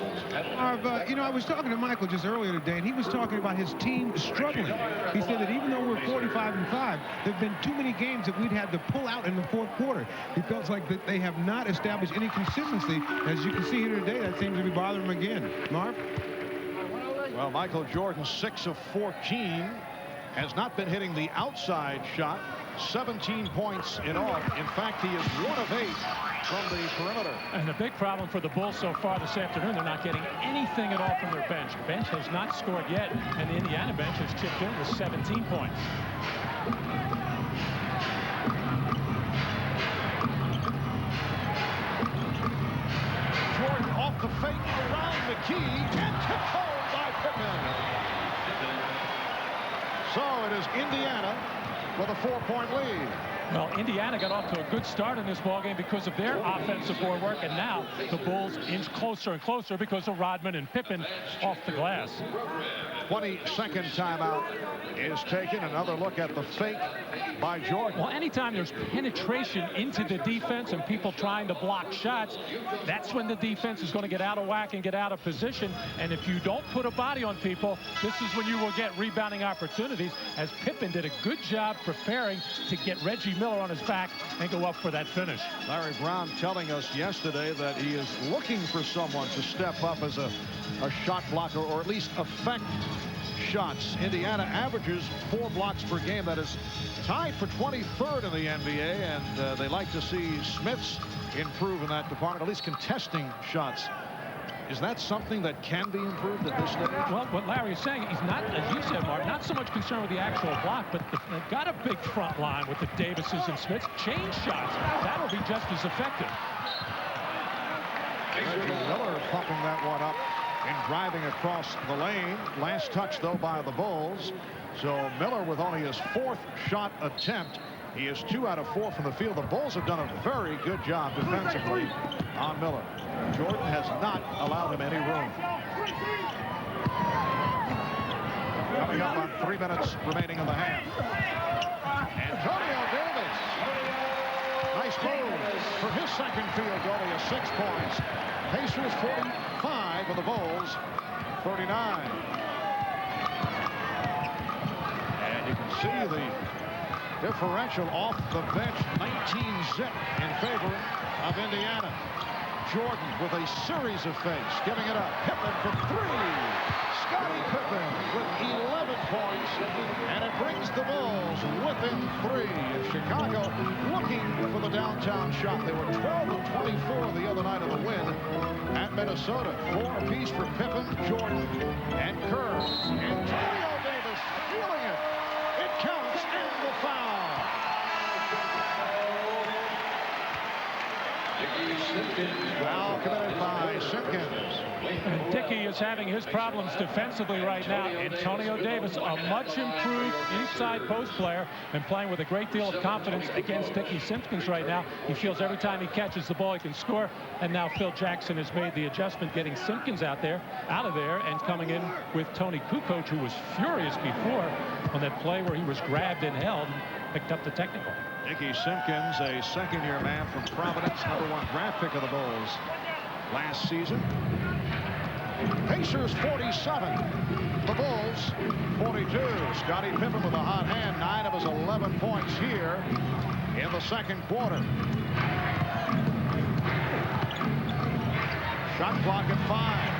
Speaker 12: You know, I was talking to Michael just earlier today, and he was talking about his team struggling. He said that even though we're 45-5, there have been too many games that we'd had to pull out in the fourth quarter. He feels like that they have not established any consistency. As you can see here today, that seems to be bothering him again. Marv?
Speaker 7: Well, Michael Jordan, 6 of 14, has not been hitting the outside shot. 17 points in all. In fact, he is 1 of 8 from the perimeter.
Speaker 8: And the big problem for the Bulls so far this afternoon, they're not getting anything at all from their bench. The bench has not scored yet, and the Indiana bench has chipped in with 17 points.
Speaker 7: Jordan off the fake around McKee and tipped home by Pippen. So it is Indiana with a 4-point lead.
Speaker 8: Well, Indiana got off to a good start in this ballgame because of their offensive board work, and now the Bulls inch closer and closer because of Rodman and Pippen off the glass.
Speaker 7: 22nd timeout is taken. Another look at the fake by Jordan.
Speaker 8: Well, anytime there's penetration into the defense and people trying to block shots, that's when the defense is going to get out of whack and get out of position. And if you don't put a body on people, this is when you will get rebounding opportunities, as Pippen did a good job preparing to get Reggie Miller on his back and go up for that finish.
Speaker 7: Larry Brown telling us yesterday that he is looking for someone to step up as a shot blocker, or at least affect shots. Indiana averages 4 blocks per game. That is tied for 23rd in the NBA, and they like to see Smiths improve in that department, at least contesting shots. Is that something that can be improved at this stage?
Speaker 8: Well, what Larry is saying, he's not, as you said, Mark, not so much concerned with the actual block, but they've got a big front line with the Davises and Smiths. Change shots. That'll be just as effective.
Speaker 7: Reggie Miller pumping that one up and driving across the lane. Last touch, though, by the Bulls. So Miller with only his 4th shot attempt. He is 2 out of 4 from the field. The Bulls have done a very good job defensively on Miller. Jordan has not allowed him any room. Coming up on 3 minutes remaining in the half. Antonio Davis. Nice move for his second field goal. He has 6 points. Pacers 45 and the Bulls 39. And you can see the differential off the bench, 19-zip in favor of Indiana. Jordan with a series of fakes, giving it up. Pippen for 3. Scottie Pippen with 11 points, and it brings the Bulls within 3. And Chicago looking for the downtown shot. They were 12 of 24 the other night of the win at Minnesota. 4 apiece for Pippen, Jordan, and Kerr. Antonio Davis feeling it. It counts, and the foul. Foul committed by Simpkins.
Speaker 8: And Dickey is having his problems defensively right now. Antonio Davis, a much improved inside post player, and playing with a great deal of confidence against Dickey Simpkins right now. He feels every time he catches the ball he can score, and now Phil Jackson has made the adjustment, getting Simpkins out of there, and coming in with Tony Kukoc, who was furious before on that play where he was grabbed and held and picked up the technical.
Speaker 7: Dickey Simpkins, a second-year man from Providence, #1 draft pick of the Bulls last season. Pacers 47, the Bulls 42. Scottie Pippen with a hot hand, 9 of his 11 points here in the second quarter. Shot clock at 5.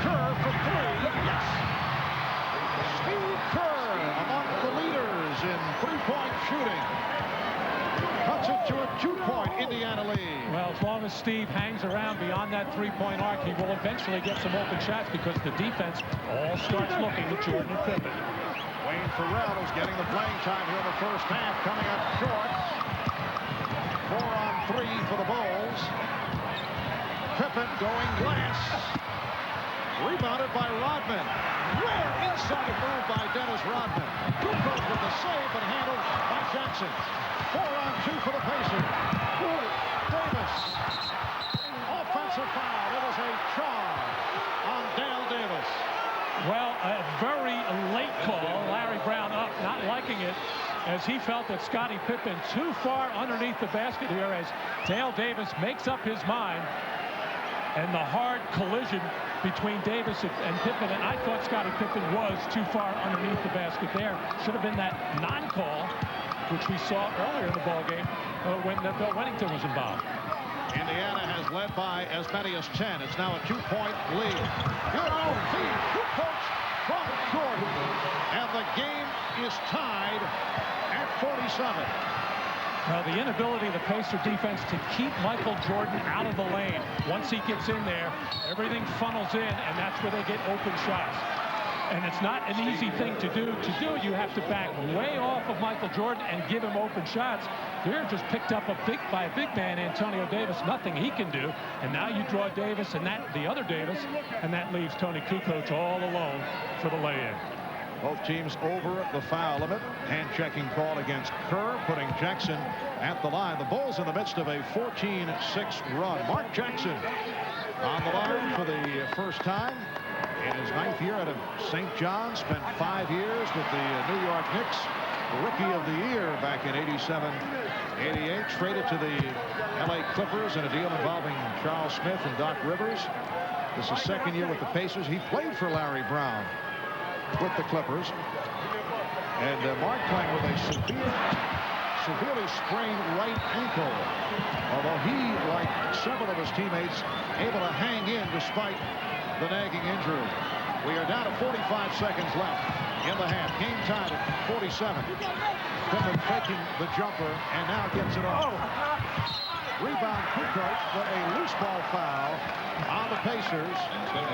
Speaker 7: Kerr for 3. Yes. Steve Kerr among the leaders in 3-point shooting. Cuts it to a 2-point Indiana lead.
Speaker 8: Well, as long as Steve hangs around beyond that 3-point arc, he will eventually get some open shots, because the defense all starts looking at Jordan and Pippen.
Speaker 7: Wayne Farrell is getting the playing time here in the first half, coming up short. 4 on 3 for the Bulls. Pippen going glass. Rebounded by Rodman. Rare inside move by Dennis Rodman. Kukoc with the save, but handled by Jackson. 4 on 2 for the Pacers. Davis. Offensive foul. It is a charge on Dale Davis.
Speaker 8: Well, a very late call. Larry Brown up, not liking it, as he felt that Scottie Pippen too far underneath the basket here, as Dale Davis makes up his mind. And the hard collision between Davis and Pippen, and I thought Scottie Pippen was too far underneath the basket there. Should have been that non-call, which we saw earlier in the ballgame when Bill Wennington was involved.
Speaker 7: Indiana has led by as many as 10. It's now a 2-point lead. Good old feed. Kukoc from Jordan. And the game is tied at 47.
Speaker 8: Well, the inability of the Pacer defense to keep Michael Jordan out of the lane. Once he gets in there, everything funnels in, and that's where they get open shots. And it's not an easy thing to do. To do it, you have to back way off of Michael Jordan and give him open shots. Here, just picked up by a big man, Antonio Davis. Nothing he can do. And now you draw Davis and the other Davis, and that leaves Tony Kukoc all alone for the lay-in.
Speaker 7: Both teams over the foul limit. Hand-checking call against Kerr, putting Jackson at the line. The Bulls in the midst of a 14-6 run. Mark Jackson on the line for the first time in his 9th year out of St. John. Spent 5 years with the New York Knicks. Rookie of the Year back in 87-88. Traded to the LA Clippers in a deal involving Charles Smith and Doc Rivers. This is his 2nd year with the Pacers. He played for Larry Brown with the Clippers. And Mark playing with a severely sprained right ankle. Although he, like several of his teammates, able to hang in despite the nagging injury. We are down to 45 seconds left in the half. Game tied at 47. Pippen faking the jumper and now gets it off. Rebound Kukoc, but a loose ball foul on the Pacers,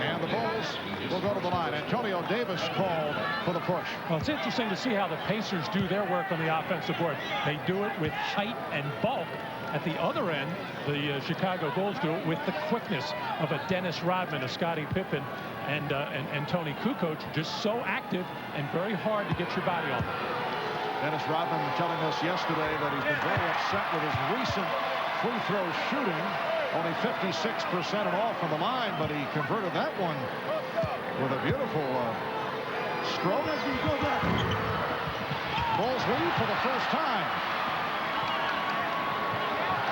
Speaker 7: and the Bulls will go to the line. Antonio Davis called for the push.
Speaker 8: Well, it's interesting to see how the Pacers do their work on the offensive board. They do it with height and bulk. At the other end, the Chicago Bulls do it with the quickness of a Dennis Rodman, a Scottie Pippen, and Tony Kukoc, just so active and very hard to get your body on.
Speaker 7: Dennis Rodman telling us yesterday that he's been very upset with his recent free throw shooting. Only 56% and all from the line, but he converted that one with a beautiful stroke. Bulls lead for the first time.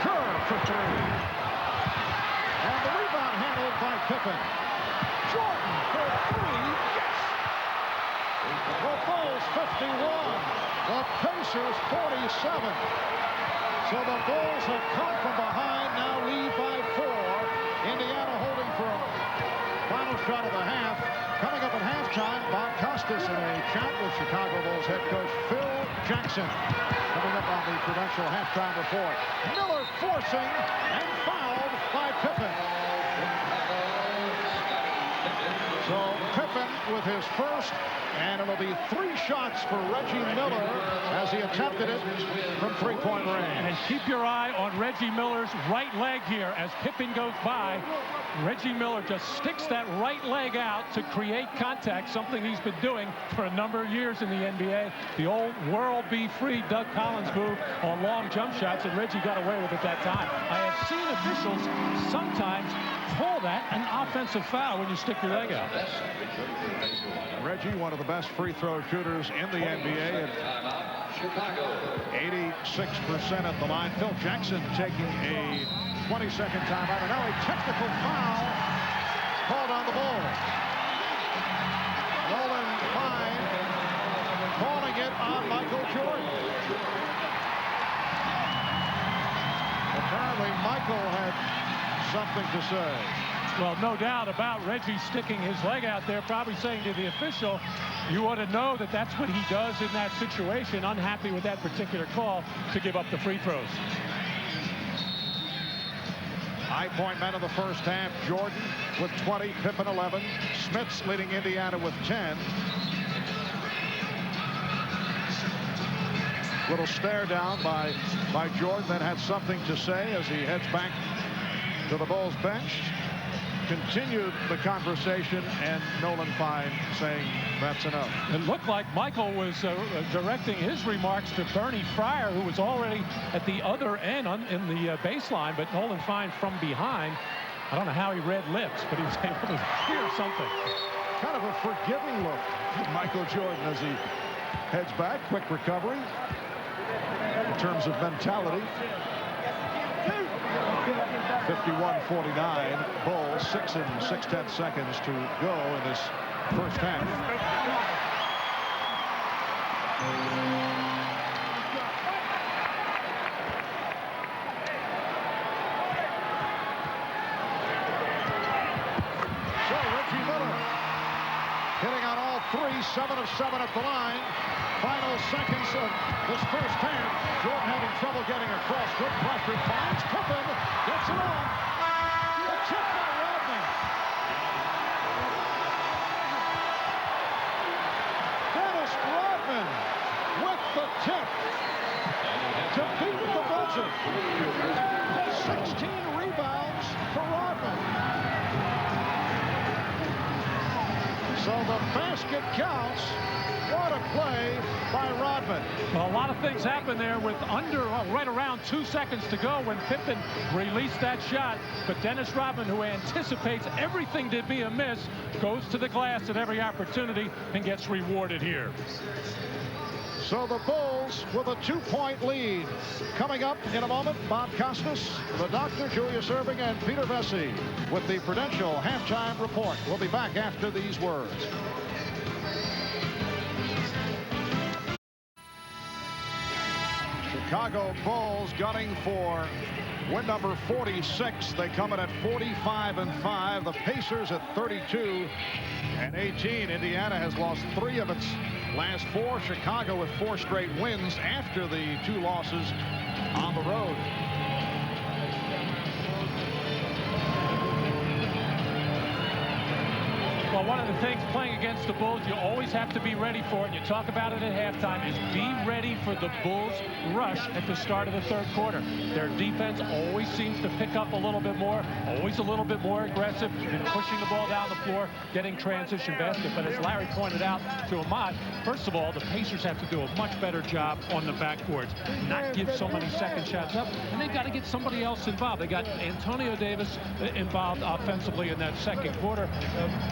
Speaker 7: Kerr for 3. And the rebound handled by Pippen. Jordan for 3. Yes! The Bulls 51. The Pacers 47. So the Bulls have come from behind, now lead by 4. Indiana holding for a final shot of the half. Coming up at halftime, Bob Costas in a chat with Chicago Bulls head coach Phil Jackson. Coming up on the Prudential halftime report. Miller forcing and fouled by Pippen. So Pippen with his first, and it'll be 3 shots for Reggie Miller as he attempted it from 3-point range.
Speaker 8: And keep your eye on Reggie Miller's right leg here as Pippen goes by. Reggie Miller just sticks that right leg out to create contact, something he's been doing for a number of years in the NBA. The old world be free Doug Collins move on long jump shots, and Reggie got away with it that time. I have seen officials sometimes call that an offensive foul when you stick your leg out.
Speaker 7: Reggie, one of the best free throw shooters in the NBA at 86% at the line. Phil Jackson taking a 20-second timeout, and now a technical foul called on the Bulls. Nolan Fine calling it on Michael Jordan. Apparently Michael had something to say.
Speaker 8: Well, no doubt about Reggie sticking his leg out there, probably saying to the official, you ought to know that that's what he does in that situation. Unhappy with that particular call to give up the free throws.
Speaker 7: High-point men of the first half. Jordan with 20, Pippen 11. Smith's leading Indiana with 10. Little stare down by Jordan, then had something to say as he heads back to the Bulls bench. Continued the conversation, and Nolan Fine saying that's enough.
Speaker 8: It looked like Michael was directing his remarks to Bernie Fryer, who was already at the other end in the baseline, but Nolan Fine from behind. I don't know how he read lips, but he was able to hear something.
Speaker 7: Kind of a forgiving look at Michael Jordan as he heads back. Quick recovery in terms of mentality. 51-49, Bulls, 6 6/10 seconds to go in this first half. So Reggie Miller hitting on all 3, 7 of 7 at the line. Final seconds of this first half. Jordan having trouble getting across. Good pressure. Finds Pippen. Gets it on. The tip by Rodman. Dennis Rodman with the tip to beat the buzzer. 16 rebounds for Rodman. So the basket counts. happened?
Speaker 8: Well, a lot of things happened there with right around 2 seconds to go when Pippen released that shot. But Dennis Rodman, who anticipates everything to be a miss, goes to the glass at every opportunity and gets rewarded here.
Speaker 7: So the Bulls with a 2-point lead. Coming up in a moment, Bob Costas, the doctor, Julius Erving, and Peter Vesey with the Prudential halftime report. We'll be back after these words. Chicago Bulls gunning for win number 46. They come in at 45-5. The Pacers at 32-18. Indiana has lost 3 of its last 4. Chicago with 4 straight wins after the 2 losses on the road.
Speaker 8: Well, one of the things playing against the Bulls, you always have to be ready for it. You talk about it at halftime, is be ready for the Bulls' rush at the start of the 3rd quarter. Their defense always seems to pick up a little bit more, always a little bit more aggressive in pushing the ball down the floor, getting transition basket. But as Larry pointed out to Ahmad, first of all, the Pacers have to do a much better job on the backboards, not give so many second shots up, and they've got to get somebody else involved. They got Antonio Davis involved offensively in that 2nd quarter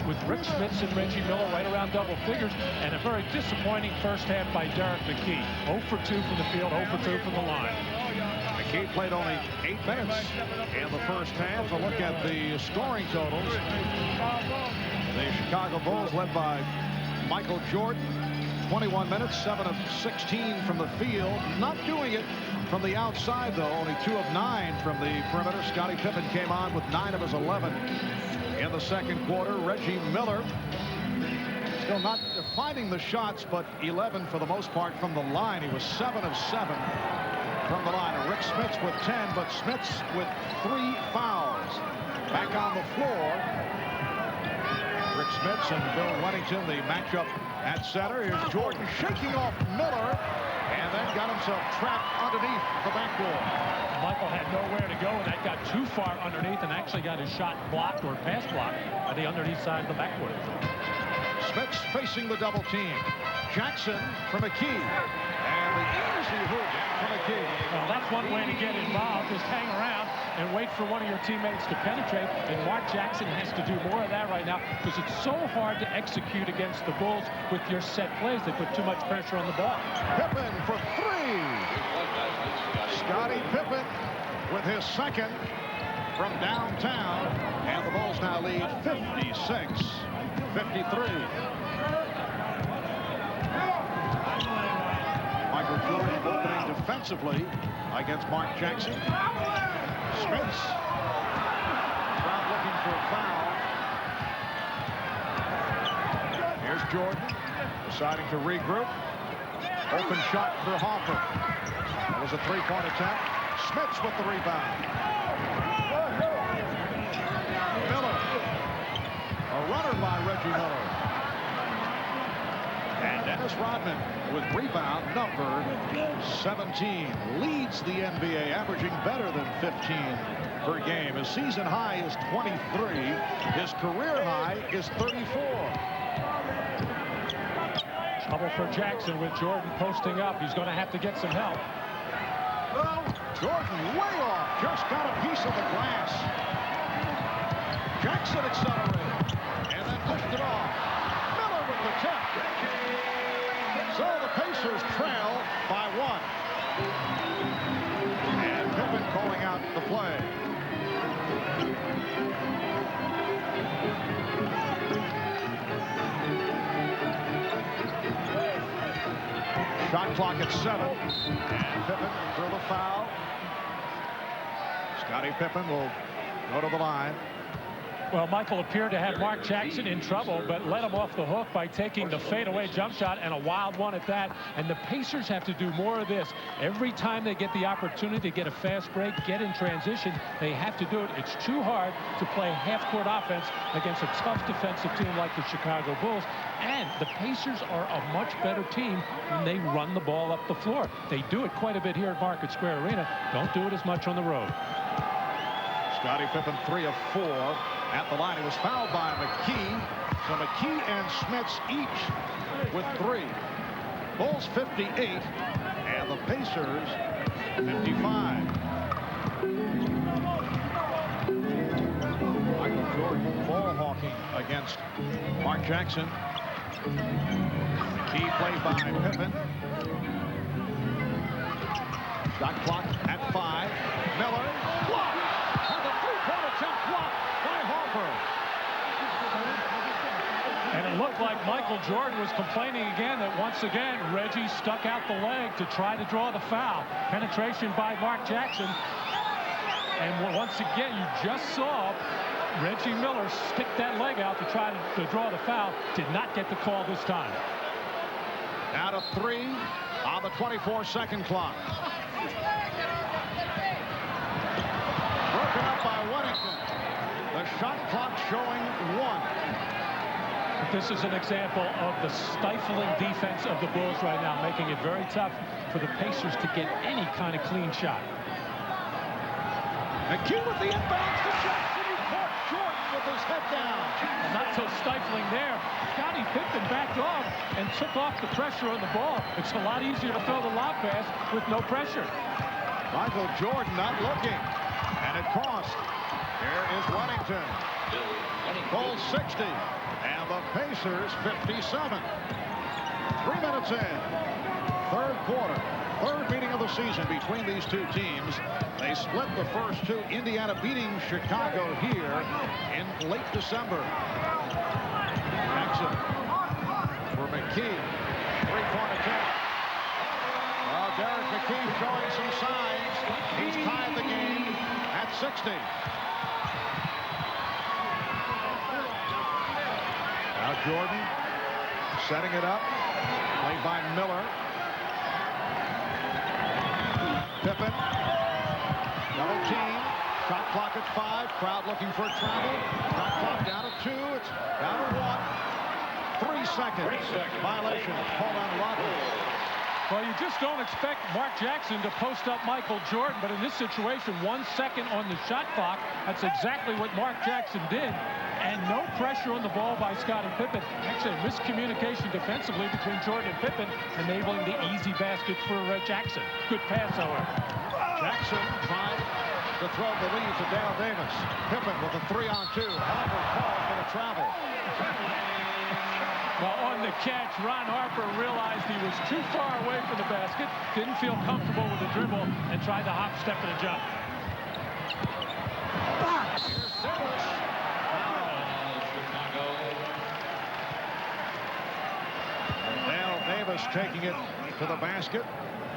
Speaker 8: with Rick Smits and Reggie Miller right around double figures, and a very disappointing first half by Derek McKee. 0 for 2 from the field, 0 for 2 from the line.
Speaker 7: McKee played only 8 minutes in the first half. A look at the scoring totals. The Chicago Bulls led by Michael Jordan, 21 minutes, 7 of 16 from the field. Not doing it from the outside, though. Only 2 of 9 from the perimeter. Scottie Pippen came on with 9 of his 11 in the 2nd quarter. Reggie Miller still not finding the shots, but 11 for the most part from the line. He was 7 of 7 from the line. Rick Smits with 10, but Smits with 3 fouls. Back on the floor, Rick Smits and Bill Wennington, the matchup at center. Here's Jordan shaking off Miller, and then got himself trapped underneath the backboard.
Speaker 8: Michael had nowhere to go, and that got too far underneath and actually got his shot blocked or pass blocked at the underneath side of the backboard.
Speaker 7: Smits facing the double team. Jackson from McKee, and the easy hoop from McKee.
Speaker 8: Well, that's one way to get involved, just hang around and wait for one of your teammates to penetrate. And Mark Jackson has to do more of that right now because it's so hard to execute against the Bulls with your set plays. They put too much pressure on the ball.
Speaker 7: Pippen for 3. Scottie Pippen with his 2nd from downtown, and the Bulls now lead 56-53. Michael Jordan opening defensively against Mark Jackson. Smits crowd looking for a foul. Here's Jordan deciding to regroup. Open shot for Hoffer. That was a 3-point attempt. Smits with the rebound. Miller. A runner by Reggie Miller. And Dennis Rodman with rebound number 17. Leads the NBA, averaging better than 15 per game. His season high is 23. His career high is 34.
Speaker 8: Trouble for Jackson with Jordan posting up. He's going to have to get some help.
Speaker 7: Jordan way off. Just got a piece of the glass. Jackson accelerated and then pushed it off. Miller with the tip. So the Pacers trail by 1. And Pippen calling out the play. Shot clock at 7. And Pippen for the foul. Scottie Pippen will go to the line.
Speaker 8: Well, Michael appeared to have Mark Jackson in trouble, but let him off the hook by taking the fadeaway jump shot, and a wild one at that. And the Pacers have to do more of this. Every time they get the opportunity to get a fast break, get in transition, they have to do it. It's too hard to play half-court offense against a tough defensive team like the Chicago Bulls. And the Pacers are a much better team when they run the ball up the floor. They do it quite a bit here at Market Square Arena. Don't do it as much on the road.
Speaker 7: Scottie Pippen 3 of 4 at the line. He was fouled by McKee. So McKee and Smits each with 3. Bulls 58 and the Pacers 55. Michael Jordan ball hawking against Mark Jackson. Key play by Pippen. Shot clock at 5. Miller blocked. And the three-point attempt blocked by Harper.
Speaker 8: And it looked like Michael Jordan was complaining again that once again Reggie stuck out the leg to try to draw the foul. Penetration by Mark Jackson. And once again, you just saw Reggie Miller stick that leg out to try to draw the foul. Did not get the call this time.
Speaker 7: Out of 3 on the 24-second clock. Broken up by Weddington. The shot clock showing 1.
Speaker 8: This is an example of the stifling defense of the Bulls right now, making it very tough for the Pacers to get any kind of clean shot.
Speaker 7: McKee with the inbounds to Jackson. He caught Jordan with his head down.
Speaker 8: And not so stifling there. Scottie Pippen backed off and took off the pressure on the ball. It's a lot easier to throw the lob pass with no pressure.
Speaker 7: Michael Jordan not looking. And it cost. Here is Weddington. Bulls 60. And the Pacers 57. 3 minutes in. Third quarter. Third meeting of the season between these two teams. They split the first 2. Indiana beating Chicago here in late December. Jackson for McKee. 3-point attempt. Well, Derek McKee showing some signs. He's tied the game at 60. Now Jordan setting it up. Played by Miller. Pippen. Double team. Shot clock at 5. Crowd looking for a travel. Shot clock down to 2. It's down to 1. 3 seconds. Violation called on Rodman.
Speaker 8: Well, you just don't expect Mark Jackson to post up Michael Jordan, but in this situation, 1 second on the shot clock, that's exactly what Mark Jackson did. And no pressure on the ball by Scottie Pippen. Actually, miscommunication defensively between Jordan and Pippen, enabling the easy basket for Jackson. Good pass, however.
Speaker 7: Jackson trying to throw the lead to Dale Davis. Pippen with a 3-on-2. Harper called for the travel.
Speaker 8: Well, on the catch, Ron Harper realized he was too far away from the basket, didn't feel comfortable with the dribble, and tried to hop, step, and a jump.
Speaker 7: Dale Davis taking it to the basket.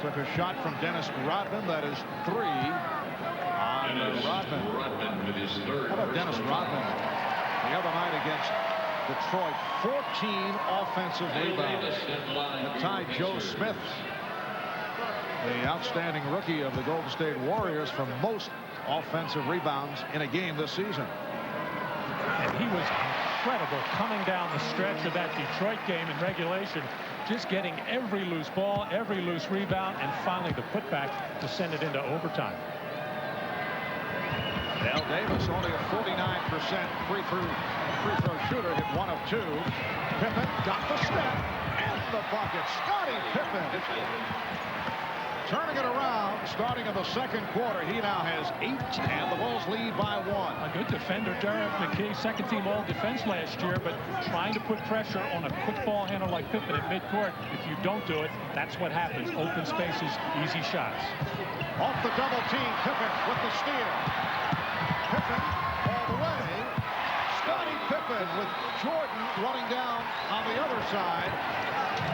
Speaker 7: Took a shot from Dennis Rodman. That is 3 on Rodman. How about Dennis Rodman the other night against Detroit? 14 offensive rebounds. That tied Joe Smith, the outstanding rookie of the Golden State Warriors, for most offensive rebounds in a game this season.
Speaker 8: And he was incredible coming down the stretch of that Detroit game in regulation, just getting every loose ball, every loose rebound, and finally the putback to send it into overtime.
Speaker 7: Dale Davis, only a 49% free throw shooter, hit 1 of 2. Pippen got the step and the bucket. Scottie Pippen turning it around, starting in the second quarter. He now has 8, and the Bulls lead by 1.
Speaker 8: A good defender, Derek McKee, second-team all-defense last year, but trying to put pressure on a quick ball handler like Pippen at midcourt. If you don't do it, that's what happens. Open spaces, easy shots.
Speaker 7: Off the double team, Pippen with the steal. Pippen all the way. Scottie Pippen with Jordan running down on the other side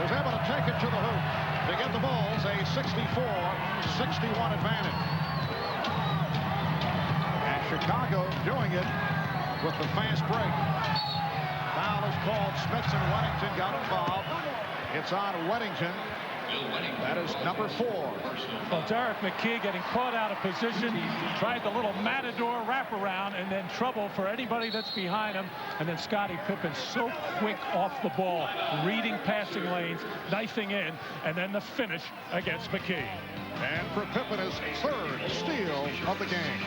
Speaker 7: was able to take it to the hoop to get the Bulls a 64-61 advantage. And Chicago doing it with the fast break. Foul is called. Smith and Weddington got involved. It's on Weddington. That is number 4.
Speaker 8: Well, Derek McKee getting caught out of position. Tried the little matador wraparound, and then trouble for anybody that's behind him. And then Scottie Pippen so quick off the ball, reading passing lanes, knifing in, and then the finish against McKee.
Speaker 7: And for Pippen, his 3rd steal of the game.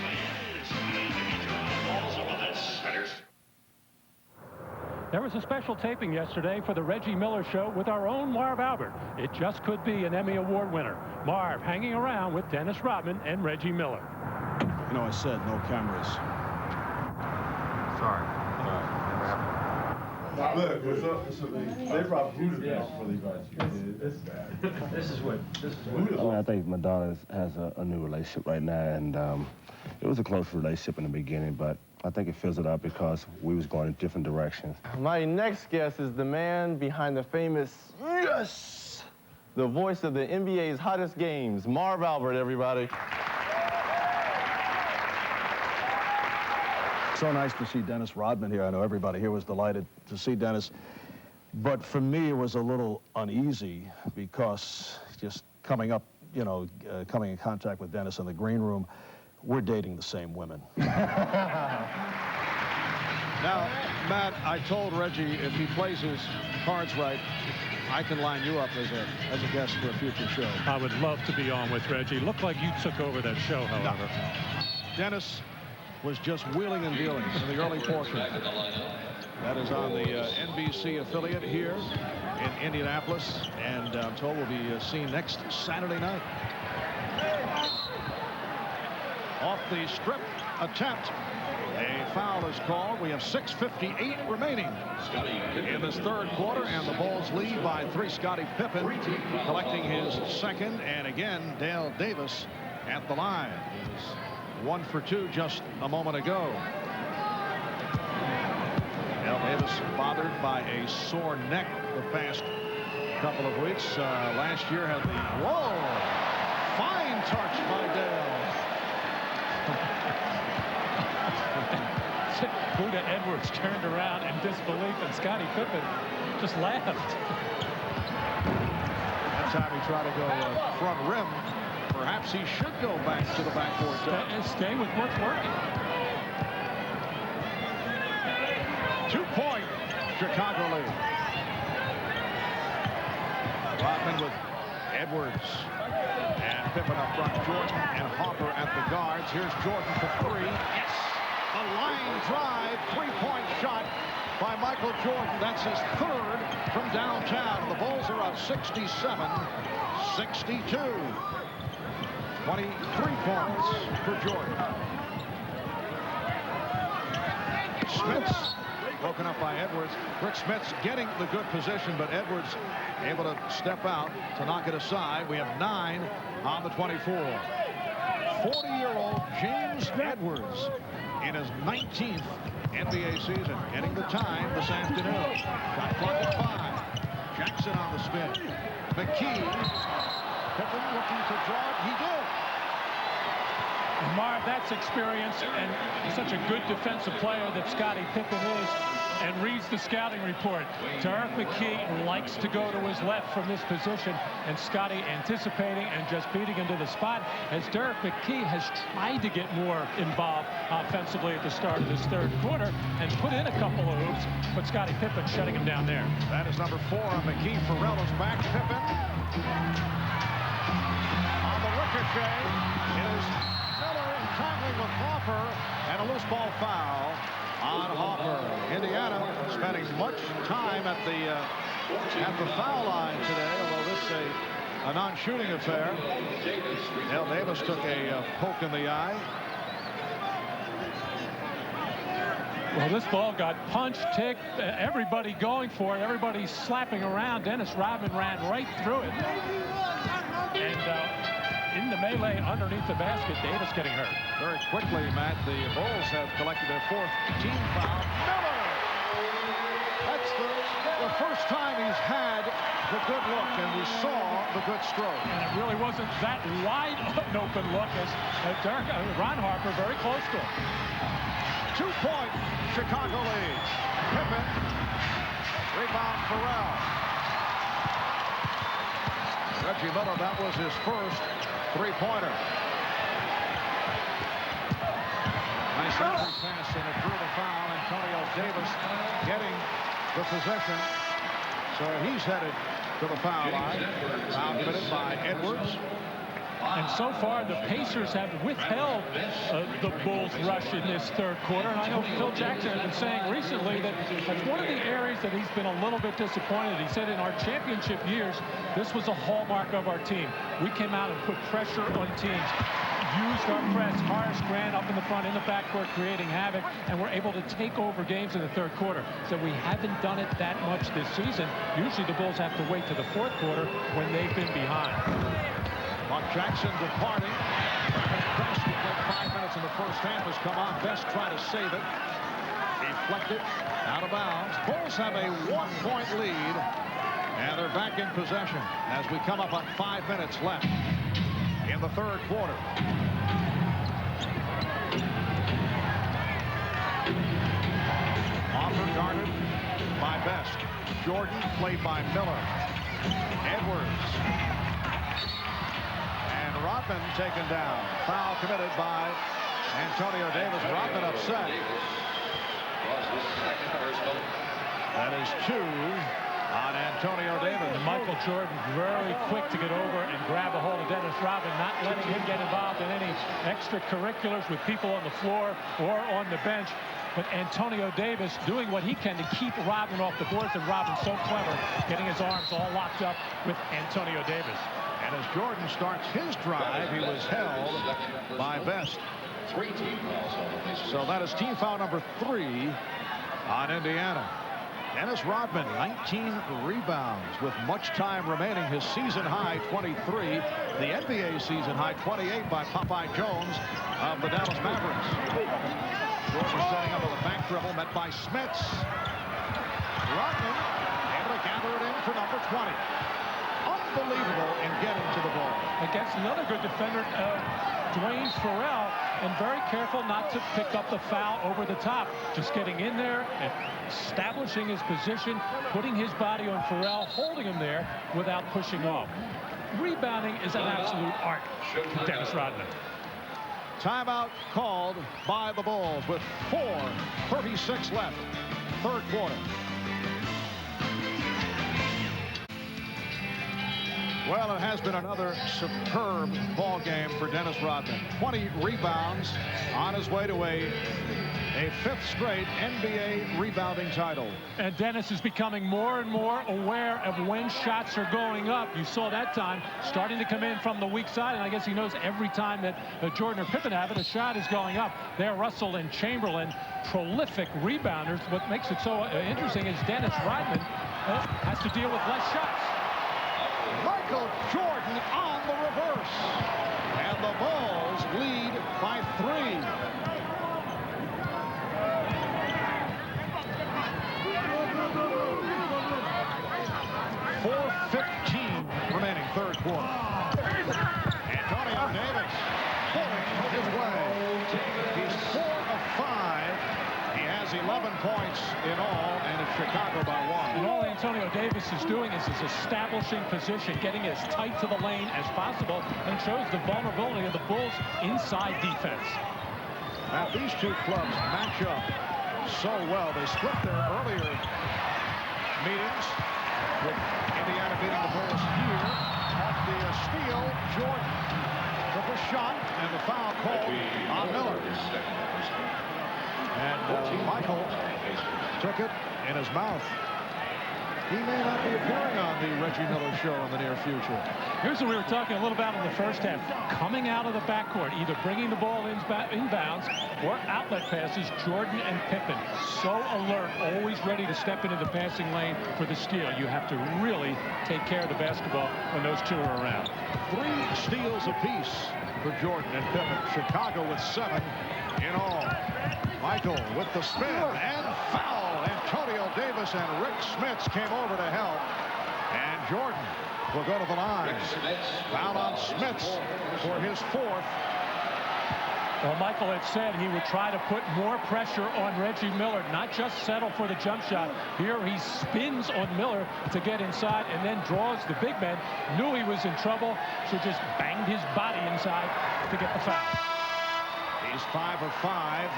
Speaker 8: There was a special taping yesterday for the Reggie Miller Show with our own Marv Albert. It just could be an Emmy Award winner. Marv hanging around with Dennis Rodman and Reggie Miller.
Speaker 7: You know, I said no cameras.
Speaker 13: Sorry.
Speaker 14: Look, what's up? They brought Buddha down for you guys.
Speaker 13: This is what.
Speaker 15: I think Madonna has a new relationship right now, and it was a close relationship in the beginning, but I think it fizzled out because we was going in different directions.
Speaker 16: My next guest is the man behind the famous yes, the voice of the NBA's hottest games, Marv Albert, everybody.
Speaker 7: So nice to see Dennis Rodman here. I know everybody here was delighted to see Dennis. But for me, it was a little uneasy because just coming up, you know, coming in contact with Dennis in the green room, we're dating the same women. Now, Matt, I told Reggie if he plays his cards right, I can line you up as a guest for a future show.
Speaker 8: I would love to be on with Reggie. Looked like you took over that show, however.
Speaker 7: No. Dennis was just wheeling and dealing in the early portion. That is on the NBC affiliate here in Indianapolis, and I'm told we'll be seen next Saturday night. Off the strip attempt, a foul is called. We have 6:58 remaining in this third quarter, and the Bulls lead by 3. Scottie Pippen collecting his second, and again Dale Davis at the line. He was 1 for 2 just a moment ago. Dale Davis bothered by a sore neck the past couple of weeks. Last year had the fine touch by Dale.
Speaker 8: Buddha Edwards turned around in disbelief, and Scottie Pippen just laughed.
Speaker 7: That time he tried to go front rim. Perhaps he should go back to the backboard.
Speaker 8: Stay with what's working.
Speaker 7: 2-point Chicago lead. Rodman with Edwards. And Pippen up front. Jordan and Hopper at the guards. Here's Jordan for 3. Yes! A line drive, 3-point shot by Michael Jordan. That's his third from downtown. The Bulls are up 67-62. 23 points for Jordan. Smith's broken up by Edwards. Rick Smith's getting the good position, but Edwards able to step out to knock it aside. We have 9 on the 24. 40-year-old James Edwards in his 19th NBA season, getting the time this afternoon. Shot clock at 5. Jackson on the spin. McKee. Pippen looking to draw it. He did.
Speaker 8: Marv, that's experience, and such a good defensive player that Scottie Pippen is, and reads the scouting report. Derek McKee likes to go to his left from this position, and Scottie anticipating and just beating him to the spot, as Derek McKee has tried to get more involved offensively at the start of this third quarter and put in a couple of hoops, but Scottie Pippen shutting him down there.
Speaker 7: That is number 4 on McKee. Farrell is back. Pippen on the ricochet. It is tackling with Hopper, and a loose ball foul on Hopper. Indiana spending much time at the foul line today, although this is a non-shooting affair. Dale Davis took a poke in the eye.
Speaker 8: Well, this ball got punched, ticked, everybody going for it, everybody slapping around. Dennis Rodman ran right through it. And in the melee underneath the basket, Davis getting hurt.
Speaker 7: Very quickly, Matt, the Bulls have collected their 4th team foul. Miller! That's the first time he's had the good look, and we saw the good stroke.
Speaker 8: And it really wasn't that wide open look as Ron Harper very close to him.
Speaker 7: 2-point Chicago lead. Pippen. Rebound Farrell. Reggie Miller, that was his first 3-pointer. Nice entry pass, and it drew the foul. Antonio Davis getting the possession. So he's headed to the foul line. Foul committed by Edwards
Speaker 8: And so far, the Pacers have withheld the Bulls' rush in this third quarter. And I know Phil Jackson has been saying recently that that's one of the areas that he's been a little bit disappointed. He said in our championship years, this was a hallmark of our team. We came out and put pressure on teams, used our press. Horace Grant up in the front, in the backcourt, creating havoc, and we're able to take over games in the third quarter. So we haven't done it that much this season. Usually the Bulls have to wait to the fourth quarter when they've been behind.
Speaker 7: Buck Jackson departing. Best, who played 5 minutes in the first half, has come on. Best try to save it. Deflected, out of bounds. Bulls have a 1-point lead, and they're back in possession as we come up on 5 minutes left in the third quarter. Offer guarded by Best. Jordan played by Miller. Edwards. And Rodman taken down. Foul committed by Antonio Davis. Rodman upset. That is 2 on Antonio Davis.
Speaker 8: And Michael Jordan very quick to get over and grab a hold of Dennis Rodman, not letting him get involved in any extracurriculars with people on the floor or on the bench. But Antonio Davis doing what he can to keep Rodman off the boards, and Rodman's so clever, getting his arms all locked up with Antonio Davis.
Speaker 7: And as Jordan starts his drive, he was held by Best. So that is team foul number 3 on Indiana. Dennis Rodman, 19 rebounds with much time remaining. His season high 23. The NBA season high 28 by Popeye Jones of the Dallas Mavericks. Jordan setting up with a back dribble, met by Smits. Rodman able to gather it in for number 20. Unbelievable in getting to the ball.
Speaker 8: Against another good defender, Dwayne Farrell, and very careful not to pick up the foul over the top. Just getting in there and establishing his position, putting his body on Farrell, holding him there without pushing off. Rebounding is an absolute art for Dennis Rodman.
Speaker 7: Timeout called by the Bulls with 4:36 left, third quarter. Well, it has been another superb ball game for Dennis Rodman. 20 rebounds, on his way to a 5th straight NBA rebounding title.
Speaker 8: And Dennis is becoming more and more aware of when shots are going up. You saw that time starting to come in from the weak side, and I guess he knows every time that Jordan or Pippen have it, a shot is going up. There, Russell and Chamberlain, prolific rebounders. What makes it so interesting is Dennis Rodman has to deal with less shots.
Speaker 7: Michael Jordan on the reverse. And the Bulls lead by 3. .4:15 remaining, third quarter. Antonio Davis pulling his way. He's 4 of 5. He has 11 points in all, and it's Chicago by 1.
Speaker 8: And all Antonio Davis is doing is establishing position, getting as tight to the lane as possible, and shows the vulnerability of the Bulls' inside defense.
Speaker 7: Now, these two clubs match up so well. They split their earlier meetings with Indiana beating the Bulls here. Off the steal, Jordan took a shot, and the foul called on Miller. And Michael took it in his mouth. He may not be appearing on the Reggie Miller Show in the near future.
Speaker 8: Here's what we were talking a little about in the first half. Coming out of the backcourt, either bringing the ball inbounds or outlet passes, Jordan and Pippen. So alert, always ready to step into the passing lane for the steal. You have to really take care of the basketball when those two are around.
Speaker 7: 3 steals apiece for Jordan and Pippen. Chicago with 7 in all. Michael with the spin and foul. Antonio Davis and Rick Smits came over to help. And Jordan will go to the line. Foul on Smits for his 4th.
Speaker 8: Well, Michael had said he would try to put more pressure on Reggie Miller, not just settle for the jump shot. Here he spins on Miller to get inside and then draws the big man. Knew he was in trouble, so just banged his body inside to get the foul.
Speaker 7: He's 5 of 5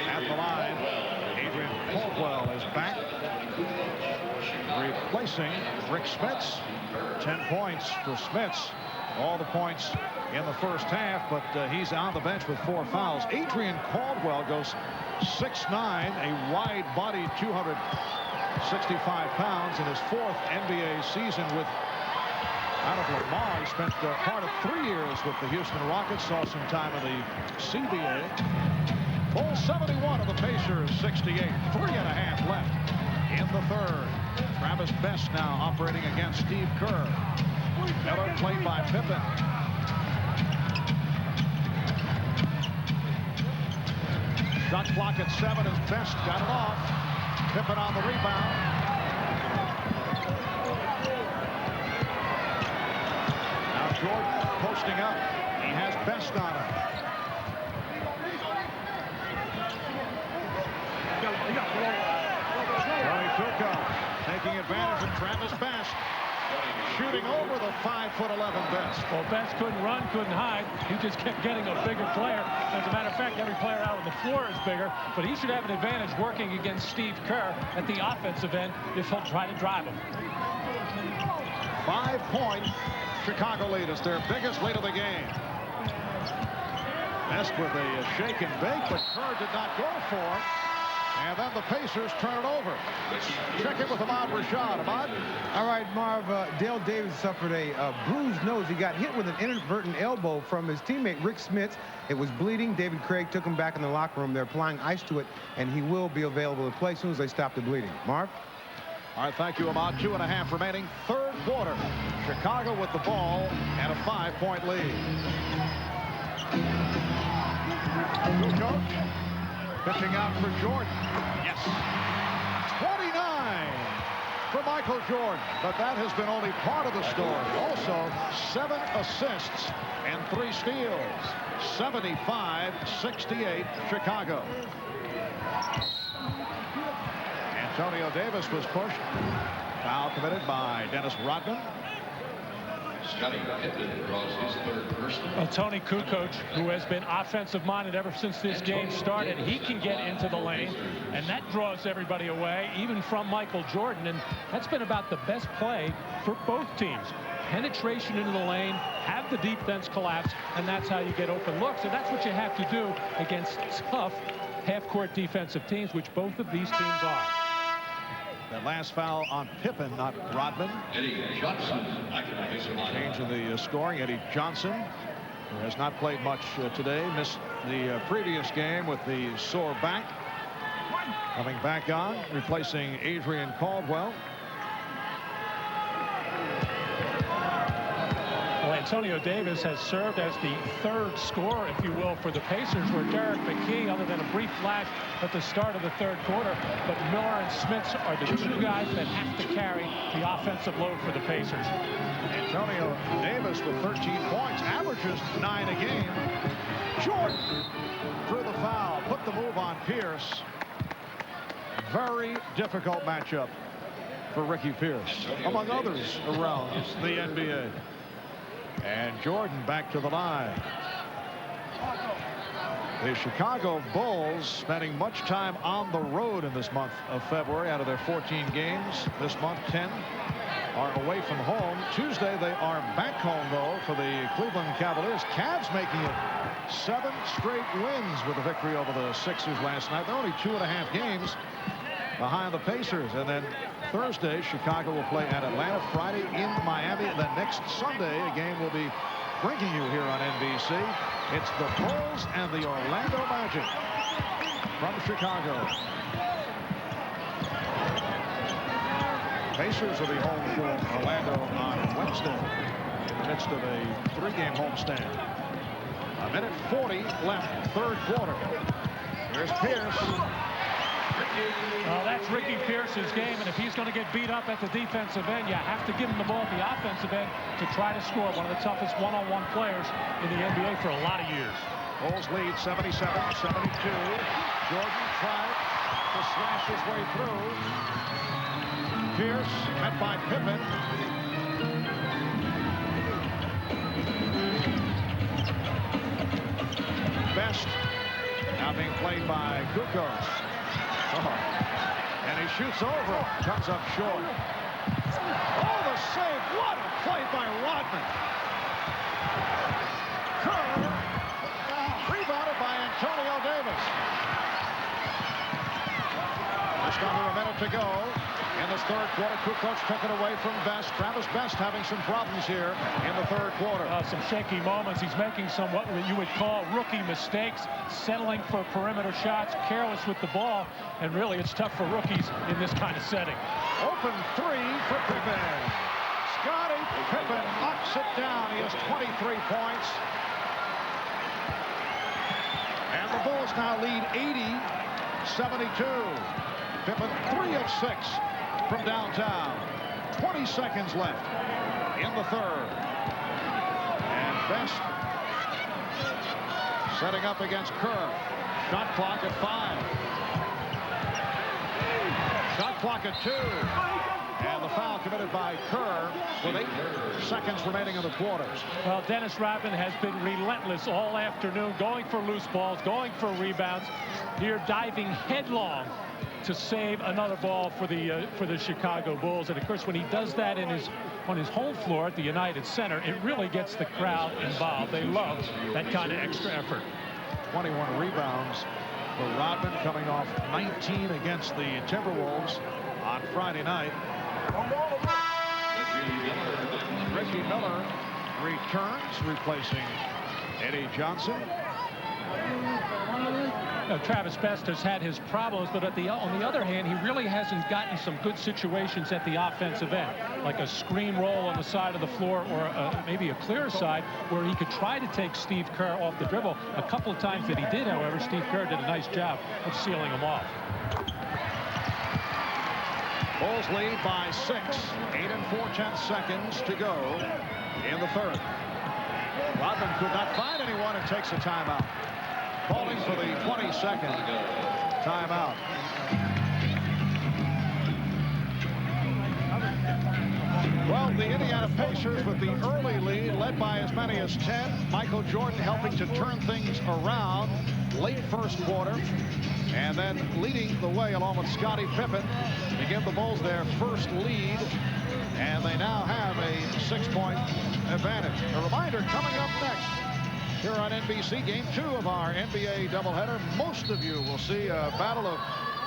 Speaker 7: at the line. Adrian Caldwell is back, replacing Rick Smits. 10 points for Smits. All the points in the first half, but he's on the bench with 4 fouls. Adrian Caldwell goes 6'9", a wide-bodied 265 pounds in his 4th NBA season with out of Lamar. He spent part of 3 years with the Houston Rockets, saw some time in the CBA. Full 71 of the Pacers, 68. 3.5 left in the third. Travis Best now operating against Steve Kerr. Miller played by Pippen. Shot clock at 7 as Best got it off. Pippen on the rebound. Now Jordan posting up. He has Best on him. Tony Kukoc taking advantage of Travis Best. Shooting over the 5'11" Best.
Speaker 8: Well, Best couldn't run, couldn't hide. He just kept getting a bigger player. As a matter of fact, every player out on the floor is bigger, but he should have an advantage working against Steve Kerr at the offensive end if he'll try to drive him.
Speaker 7: 5-point Chicago lead. It's their biggest lead of the game. Best with a shake and bake, but Kerr did not go for it. And then the Pacers turn it over. Check in with Ahmad Rashad. Ahmad?
Speaker 13: All right, Marv. Dale Davis suffered a bruised nose. He got hit with an inadvertent elbow from his teammate Rick Smits. It was bleeding. David Craig took him back in the locker room. They're applying ice to it, and he will be available to play as soon as they stop the bleeding. Marv?
Speaker 7: All right, thank you, Ahmad. 2.5 remaining. Third quarter. Chicago with the ball and a 5-point lead. Kukoc pitching out for Jordan. Yes. 29 for Michael Jordan. But that has been only part of the story. Also, 7 assists and 3 steals. 75-68 Chicago. Antonio Davis was pushed. Foul committed by Dennis Rodman.
Speaker 9: Scottie Pippen draws his 3rd personal.
Speaker 8: Tony Kukoc, who has been offensive-minded ever since this game started, he can get into the lane, and that draws everybody away, even from Michael Jordan, and that's been about the best play for both teams. Penetration into the lane, have the defense collapse, and that's how you get open looks, and that's what you have to do against tough half-court defensive teams, which both of these teams are.
Speaker 7: That last foul on Pippen, not Rodman.
Speaker 9: Eddie Johnson.
Speaker 7: Change in the scoring. Eddie Johnson, who has not played much today, missed the previous game with the sore back. Coming back on, replacing Adrian Caldwell.
Speaker 8: Well, Antonio Davis has served as the 3rd scorer, if you will, for the Pacers, where Derek McKee, other than a brief flash at the start of the 3rd quarter, but Miller and Smits are the 2 guys that have to carry the offensive load for the Pacers.
Speaker 7: Antonio Davis with 13 points, averages 9 a game. Jordan drew the foul, put the move on Pierce. Very difficult matchup for Ricky Pierce, among others around the NBA. And Jordan back to the line. The Chicago Bulls spending much time on the road in this month of February. Out of their 14 games this month, 10 are away from home. Tuesday they are back home, though, for the Cleveland Cavaliers. Cavs making it 7 straight wins with a victory over the Sixers last night. They're only 2.5 games behind the Pacers. And then Thursday, Chicago will play at Atlanta. Friday in Miami. And then next Sunday, a game will be bringing you here on NBC. It's the Bulls and the Orlando Magic from Chicago. Pacers will be home for Orlando on Wednesday in the midst of a 3-game homestand. 1:40 left, 3rd quarter. Here's Pierce.
Speaker 8: That's Ricky Pierce's game, and if he's going to get beat up at the defensive end, you have to give him the ball at the offensive end to try to score. One of the toughest one-on-one players in the NBA for a lot of years.
Speaker 7: Bulls lead 77-72. Jordan tried to slash his way through. Pierce met by Pippen. Best now being played by Kukoc. And he shoots over. Comes up short. Oh, the save. What a play by Rodman. under a minute to go. In this third quarter, Kukoc took it away from Best. Travis Best having some problems here in the third quarter.
Speaker 8: Some shaky moments. He's making some what you would call rookie mistakes, settling for perimeter shots, careless with the ball, and really it's tough for rookies in this kind of setting.
Speaker 7: Open three for Pippen. Scottie Pippen knocks it down. He has 23 points. And the Bulls now lead 80-72. Pippen 3 of 6 from downtown. 20 seconds left in the third. And Best setting up against Kerr. Shot clock at 5. Shot clock at 2. And the foul committed by Kerr with 8 seconds remaining in the quarters.
Speaker 8: Well, Dennis Rodman has been relentless all afternoon, going for loose balls, going for rebounds. Here diving headlong to save another ball for the Chicago Bulls. And of course, when he does that on his home floor at the United Center, it really gets the crowd involved. They love that kind of extra effort.
Speaker 7: 21 rebounds for Rodman, coming off 19 against the Timberwolves on Friday night. Reggie Miller returns, replacing Eddie Johnson.
Speaker 8: Travis Best has had his problems, but on the other hand, he really hasn't gotten some good situations at the offensive end, like a screen roll on the side of the floor or maybe a clear side where he could try to take Steve Kerr off the dribble. A couple of times that he did, however, Steve Kerr did a nice job of sealing him off.
Speaker 7: Bulls lead by 6. 8 4/10 seconds to go in the third. Rodman could not find anyone and takes a timeout. Calling for the 22nd timeout. Well, the Indiana Pacers with the early lead, led by as many as 10. Michael Jordan helping to turn things around late first quarter. And then leading the way along with Scottie Pippen to give the Bulls their first lead. And they now have a 6-point advantage. A reminder coming up next here on NBC, Game 2 of our NBA doubleheader. Most of you will see a battle of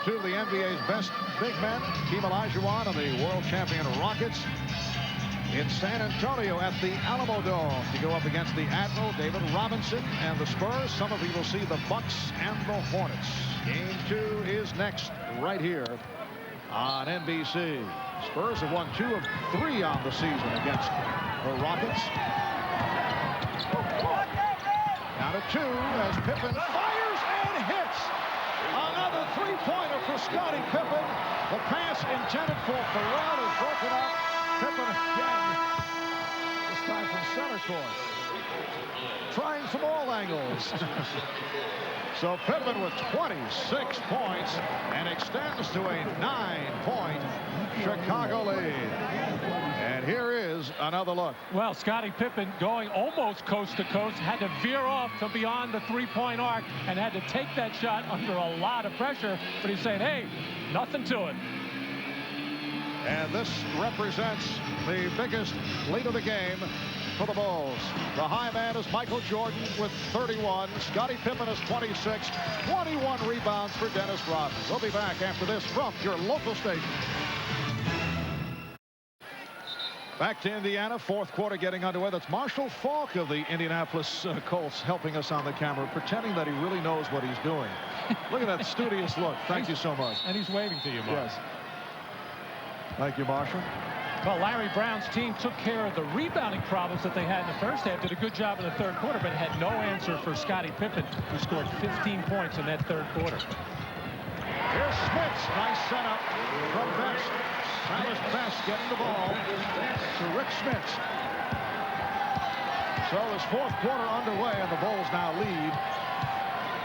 Speaker 7: two of the NBA's best big men, Hakeem Olajuwon and the world champion Rockets, in San Antonio at the Alamo Dome to go up against the Admiral, David Robinson, and the Spurs. Some of you will see the Bucks and the Hornets. Game 2 is next right here on NBC. Spurs have won 2 of 3 on the season against the Rockets. Down to 2 as Pippen fires and hits. Another 3-pointer for Scottie Pippen. The pass intended for Ferrell is broken up. Pippen again, this time from center court. Trying from all angles. So Pippen with 26 points and extends to a 9-point Chicago lead. And here is another look.
Speaker 8: Well, Scottie Pippen going almost coast to coast, had to veer off to beyond the 3-point arc and had to take that shot under a lot of pressure. But he's saying, hey, nothing to it.
Speaker 7: And this represents the biggest lead of the game for the Bulls. The high man is Michael Jordan with 31. Scottie Pippen is 26. 21 rebounds for Dennis Rodman. We'll be back after this from your local station. Back to Indiana, fourth quarter getting underway. That's Marshall Faulk of the Indianapolis Colts helping us on the camera, pretending that he really knows what he's doing. Look at that studious look. Thank you so much.
Speaker 8: And he's waving to you, Mark.
Speaker 7: Yes. Thank you, Marshall.
Speaker 8: Well, Larry Brown's team took care of the rebounding problems that they had in the first half, did a good job in the third quarter, but had no answer for Scottie Pippen, who scored 15 points in that third quarter.
Speaker 7: Here's Smits. Nice setup from Best. Silas Best getting the ball to Rick Smits. So this fourth quarter underway, and the Bulls now lead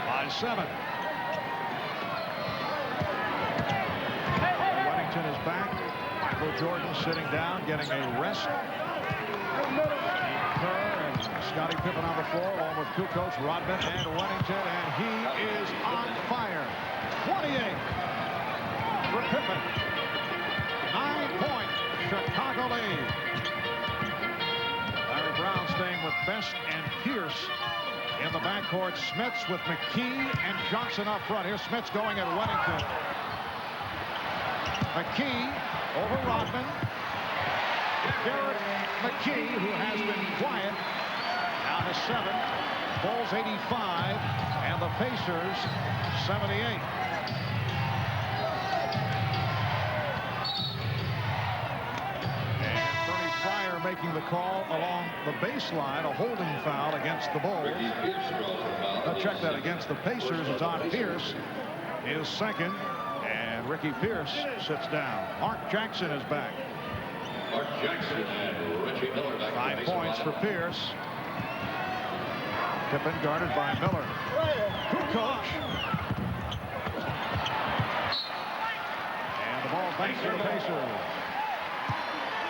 Speaker 7: by 7. Wellington is back. Michael Jordan sitting down, getting a rest. Kerr and Scottie Pippen on the floor, along with Kukoc, Rodman, and Wellington, and he is on fire. 28 for Pippen. 9-point Chicago lead. Larry Brown staying with Best and Pierce in the backcourt. Smits with McKee and Johnson up front. Here's Smits going at Wellington. McKee over Rodman. Garrett McKee, who has been quiet, now has 7. Bulls 85, and the Pacers 78. And Bernie Fryer making the call along the baseline, a holding foul against the Bulls. Check that against the Pacers. It's on Pierce. His second, and Ricky Pierce sits down. Mark Jackson is back.
Speaker 9: Mark Jackson and Richie Miller back.
Speaker 7: 5 points for Pierce. Pippen guarded by Miller. Kukoc. And the ball back to the Pacers.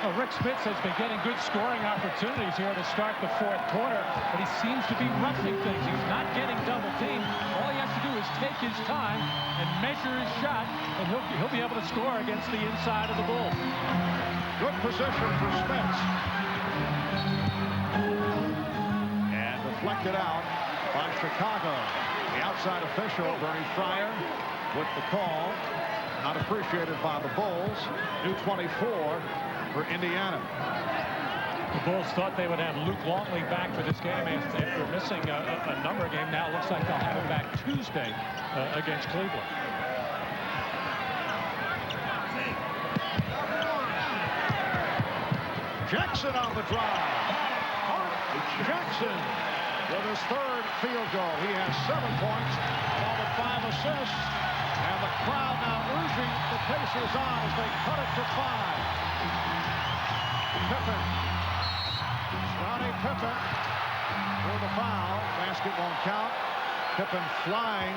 Speaker 8: Well, Rick Smits has been getting good scoring opportunities here to start the 4th quarter, but he seems to be rushing things. He's not getting double teamed. All he has to do is take his time and measure his shot, and he'll be able to score against the inside of the Bulls.
Speaker 7: Good position for Smits. And deflected out by Chicago. The outside official, Bernie Fryer, with the call. Not appreciated by the Bulls. New 24 for Indiana.
Speaker 8: The Bulls thought they would have Luke Longley back for this game after missing a number of games. Now it looks like they'll have him back Tuesday against Cleveland.
Speaker 7: Jackson on the drive. Jackson with his 3rd field goal. He has 7 points, along with 5 assists. And the crowd now urging the Pacers on as they cut it to 5. Pippen. Scottie Pippen for the foul. Basket won't count. Pippen flying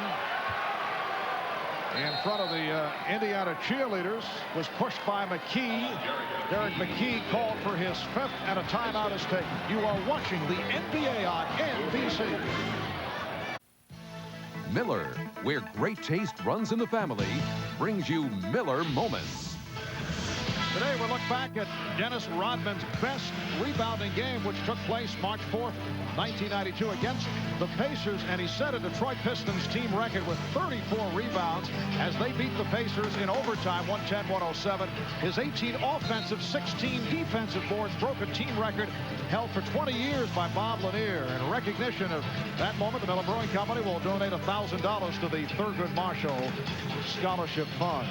Speaker 7: in front of the Indiana cheerleaders, was pushed by McKee. Derek McKee called for his 5th, and a timeout is taken. You are watching the NBA on NBC.
Speaker 10: Miller, where great taste runs in the family, brings you Miller Moments.
Speaker 7: Today we'll look back at Dennis Rodman's best rebounding game, which took place March 4th, 1992 against the Pacers, and he set a Detroit Pistons team record with 34 rebounds as they beat the Pacers in overtime, 110-107. His 18 offensive, 16 defensive boards broke a team record held for 20 years by Bob Lanier. In recognition of that moment, the Miller Brewing Company will donate $1,000 to the Thurgood Marshall Scholarship Fund.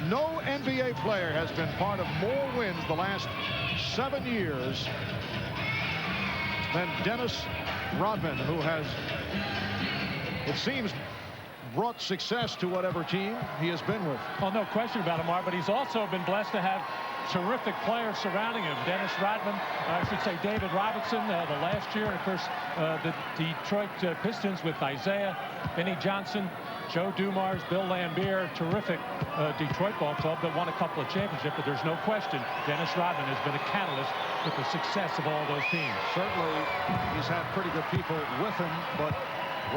Speaker 7: No NBA player has been part of more wins the last 7 years than Dennis Rodman, who has, it seems, brought success to whatever team he has been with.
Speaker 8: Well, no question about it, Mark, but he's also been blessed to have terrific players surrounding him. Dennis Rodman, I should say David Robinson, the last year, and of course the Detroit Pistons with Isaiah, Benny Johnson, Joe Dumars, Bill Lambier, terrific Detroit ball club that won a couple of championships, but there's no question Dennis Rodman has been a catalyst with the success of all those teams.
Speaker 7: Certainly, he's had pretty good people with him, but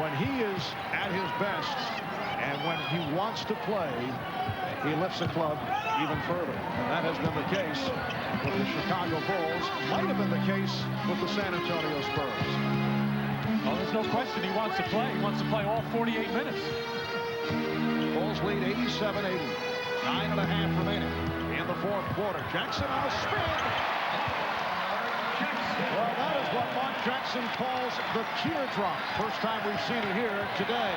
Speaker 7: when he is at his best and when he wants to play, he lifts the club even further. And that has been the case with the Chicago Bulls. Might have been the case with the San Antonio Spurs.
Speaker 8: Well, there's no question he wants to play. He wants to play all 48 minutes.
Speaker 7: Bulls lead 87-80. 9.5 remaining in the 4th quarter. Jackson on a spin. Well, that is what Mark Jackson calls the teardrop. First time we've seen it here today.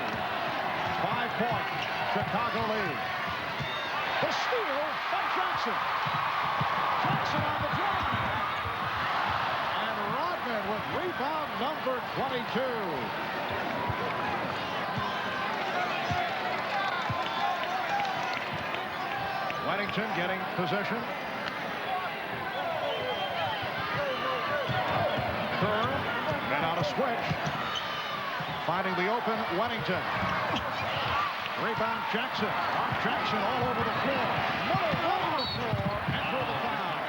Speaker 7: 5-point Chicago lead. The steal by Jackson. Jackson on the drive. And Rodman with rebound number 22. Weddington getting position. Kerr, and on a switch. Finding the open Weddington. Rebound Jackson. Jackson all over the floor. Miller all over the floor. And for the foul.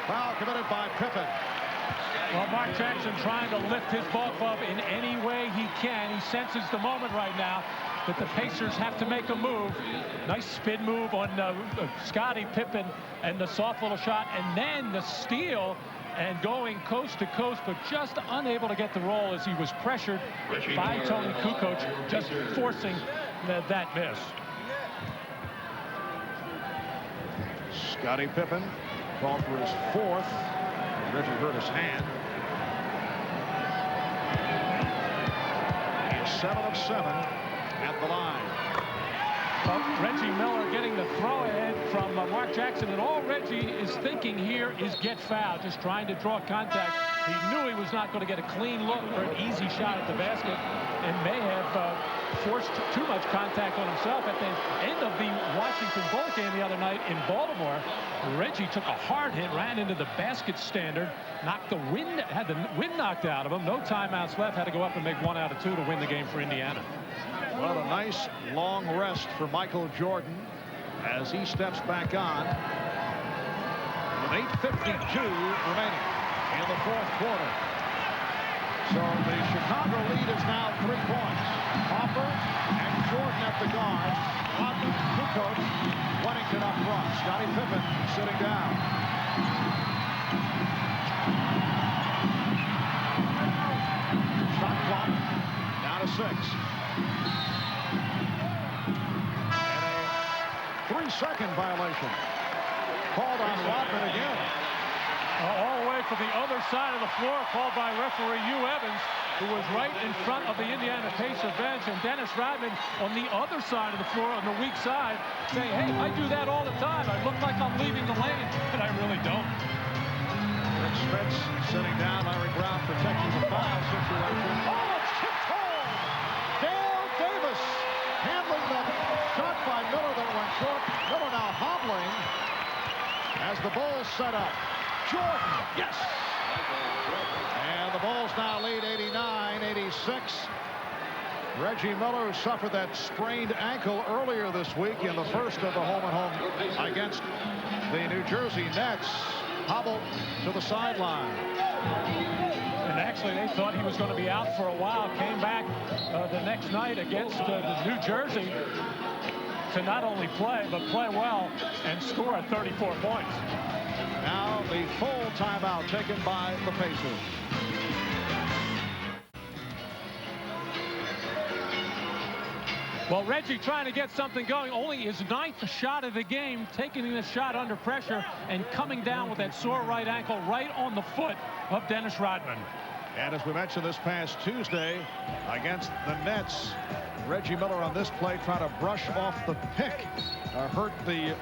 Speaker 7: Foul committed by Pippen.
Speaker 8: Well, Mark Jackson trying to lift his ball club in any way he can. He senses the moment right now that the Pacers have to make a move. Nice spin move on Scottie Pippen and the soft little shot, and then the steal and going coast to coast, but just unable to get the roll as he was pressured by Tony Kukoc, just forcing that miss.
Speaker 7: Scottie Pippen called for his 4th. Reggie hurt his hand. He is 7 of 7 at the line.
Speaker 8: Well, Reggie Miller getting the throw ahead from Mark Jackson, and all Reggie is thinking here is get fouled, just trying to draw contact. He knew he was not going to get a clean look or an easy shot at the basket, and may have forced too much contact on himself. At the end of the Washington Bull game the other night in Baltimore, Reggie took a hard hit, ran into the basket standard, knocked the wind, had the wind knocked out of him. No timeouts left, had to go up and make 1 out of 2 to win the game for Indiana.
Speaker 7: Well, a nice long rest for Michael Jordan as he steps back on with 8:52 remaining in the 4th quarter. So the Chicago lead is now 3 points. Hopper and Jordan at the guard. Rodman, Kukoc, Wennington up front. Scottie Pippen sitting down. Shot clock down to 6. And a 3-second violation called on Rodman again.
Speaker 8: All the way from the other side of the floor, called by referee Hugh Evans, who was right in front of the Indiana Pacer bench, and Dennis Rodman on the other side of the floor, on the weak side, saying, hey, I do that all the time. I look like I'm leaving the lane, and I really don't.
Speaker 7: Rick Smits sitting down. Larry Brown protecting the foul situation. Oh, it's tipped home! Dale Davis handling the shot by Miller that went short. Miller now hobbling as the Bulls set up. Jordan, yes! And the Bulls now lead 89-86. Reggie Miller, who suffered that sprained ankle earlier this week in the first of the home-and-home against the New Jersey Nets, hobbled to the sideline.
Speaker 8: And actually, they thought he was going to be out for a while. Came back the next night against the New Jersey to not only play, but play well and score 34 points.
Speaker 7: Now the full timeout taken by the Pacers.
Speaker 8: Well, Reggie trying to get something going. Only his 9th shot of the game, taking the shot under pressure and coming down with that sore right ankle right on the foot of Dennis Rodman.
Speaker 7: And as we mentioned this past Tuesday against the Nets, Reggie Miller on this play trying to brush off the pick, hurt the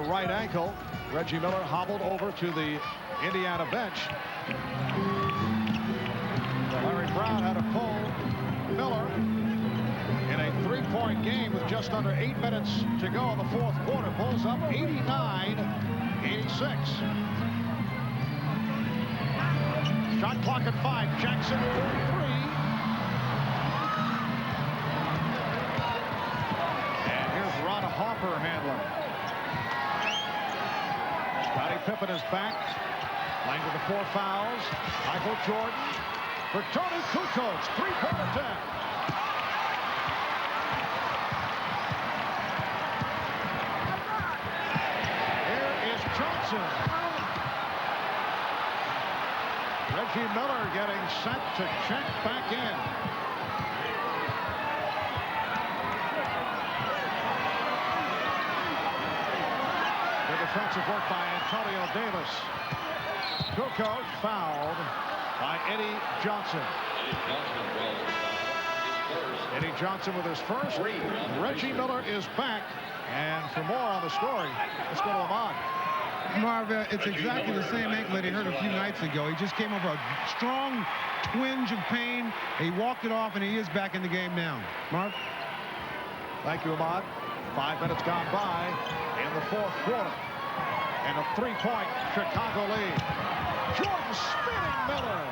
Speaker 7: right ankle. Reggie Miller hobbled over to the Indiana bench. Larry Brown had to pull Miller in a 3-point game with just under 8 minutes to go in the 4th quarter. Bulls up 89-86. Shot clock at 5. Jackson for 3. And here's Ron Harper handling. Scottie Pippen is back, playing with the 4 fouls. Michael Jordan for Tony Kukoc, 3-point attempt. Here is Johnson. Reggie Miller getting set to check back in. Defensive work by Antonio Davis. Kukoc fouled by Eddie Johnson. Eddie Johnson with his first. Reggie Miller is back. And for more on the story, let's go to Ahmad.
Speaker 13: Marv, it's exactly the same ankle that he hurt a few nights ago. He just came over a strong twinge of pain. He walked it off, and he is back in the game now. Marv?
Speaker 7: Thank you, Ahmad. 5 minutes gone by in the 4th quarter. And a 3-point Chicago lead. Jordan spinning Miller.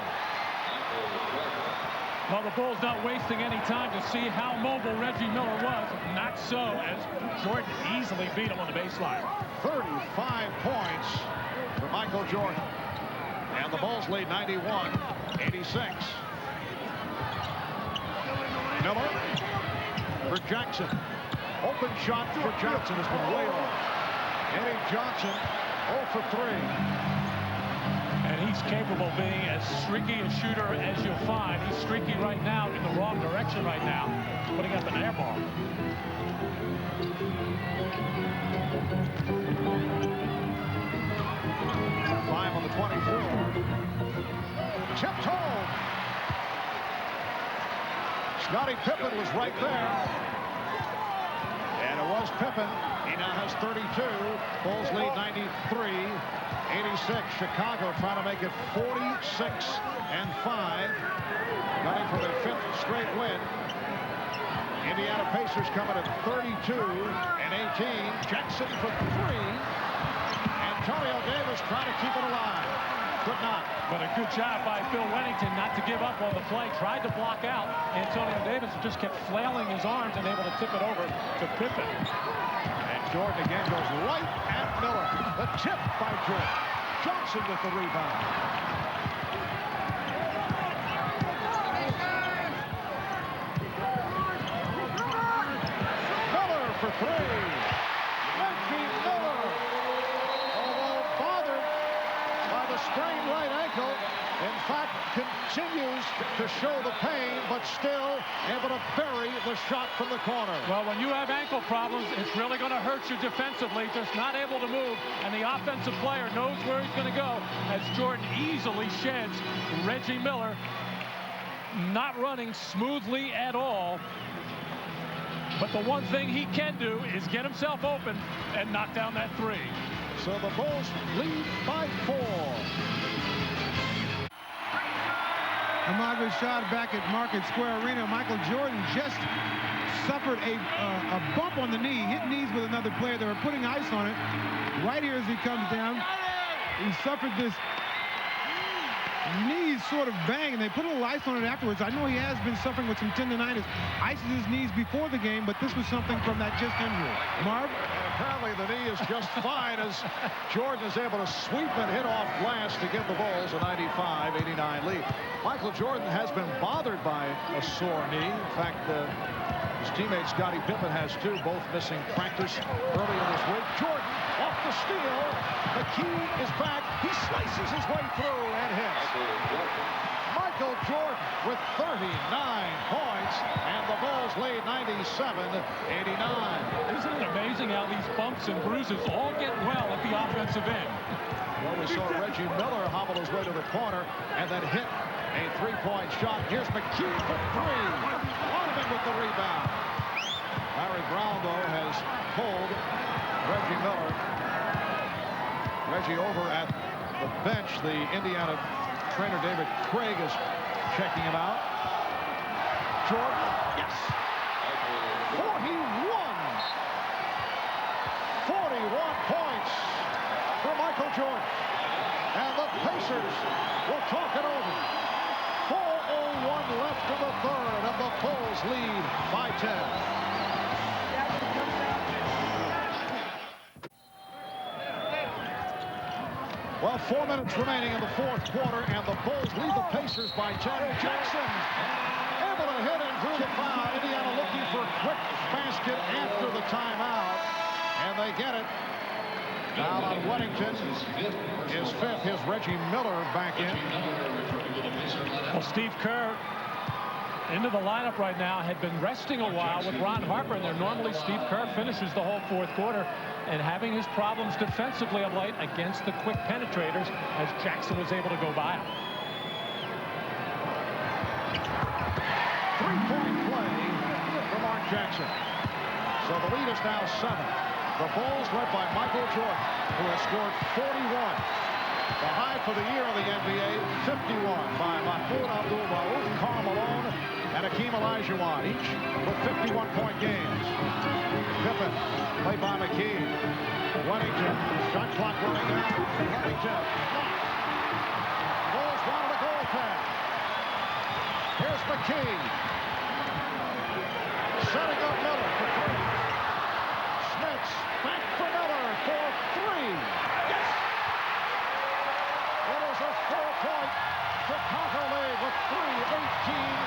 Speaker 8: Well, the Bulls not wasting any time to see how mobile Reggie Miller was. Not so, as Jordan easily beat him on the baseline.
Speaker 7: 35 points for Michael Jordan. And the Bulls lead 91-86. Miller for Jackson. Open shot for Johnson has been way off. Eddie Johnson 0 for 3.
Speaker 8: And he's capable of being as streaky a shooter as you'll find. He's streaky right now in the wrong direction right now, putting up an air ball.
Speaker 7: 5 on the 24. Tipped home. Scottie Pippen was right there. And it was Pippen. He now has 32. Bulls lead 93-86. Chicago trying to make it 46-5. Gunning for their 5th straight win. Indiana Pacers coming at 32-18. Jackson for 3. Antonio Davis trying to keep it alive. Could not.
Speaker 8: But a good job by Bill Wennington not to give up on the play. Tried to block out. Antonio Davis just kept flailing his arms and able to tip it over to Pippen.
Speaker 7: And Jordan again goes right at Miller. The tip by Jordan. Johnson with the rebound. Miller for 3. Reggie Miller. Although bothered by the sprained right ankle, in fact, continues to show the pain, but still able to bury the shot from the corner.
Speaker 8: Well, when you have ankle problems, it's really going to hurt you defensively. Just not able to move, and the offensive player knows where he's going to go as Jordan easily sheds Reggie Miller, not running smoothly at all. But the one thing he can do is get himself open and knock down that 3.
Speaker 7: So the Bulls lead by 4.
Speaker 13: Ahmad Rashad back at Market Square Arena. Michael Jordan just suffered a bump on the knee, hit knees with another player. They were putting ice on it. Right here as he comes down, he suffered this knees sort of bang, and they put a little ice on it afterwards. I know he has been suffering with some tendonitis. Ices his knees before the game, but this was something from that just injury. Marv?
Speaker 7: Apparently the knee is just fine as Jordan is able to sweep and hit off glass to give the Bulls a 95-89 lead. Michael Jordan has been bothered by a sore knee. In fact, his teammate Scottie Pippen has too, both missing practice early in this week. Jordan off the steal. McKee is back. He slices his way through and hits. Michael Jordan with 39 points, and the Bulls lead 97-89.
Speaker 8: Isn't it amazing how these bumps and bruises all get well at the offensive end?
Speaker 7: Well, we saw Reggie Miller hobble his way to the corner and then hit a 3-point shot. Here's McKee for 3. Rodman with the rebound. Larry Brown, though, has pulled Reggie Miller. Reggie over at the bench. The Indiana trainer David Craig is checking him out. Jordan, yes. 41 points for Michael Jordan. And the Pacers will talk it over. 4:01 left in the third, and the Bulls lead by 10. Well, 4 minutes remaining in the fourth quarter, and the Bulls lead the Pacers by 10. Jackson able to hit and through the foul. Indiana looking for a quick basket after the timeout, and they get it. Now on Wennington, his 5th. Here's Reggie Miller back in.
Speaker 8: Well, Steve Kerr into the lineup right now, had been resting a while with Ron Harper in there. Normally Steve Kerr finishes the whole fourth quarter, and having his problems defensively of late against the quick penetrators as Jackson was able to go by him.
Speaker 7: 3-point play for Mark Jackson. So the lead is now 7. The Bulls led by Michael Jordan, who has scored 41. The high for the year in the NBA, 51 by Mahmoud Abdul-Rauf, Karl Malone, and Hakeem Olajuwon, each with 51-point games. Pippen, played by McKee. Wennington, shot clock running out. Wennington, Bulls wanted a goal pass. Here's McKee. Setting up Miller for 3. Smits back for Miller for 3. Yes! It is a 4-point Chicago lead with 3:18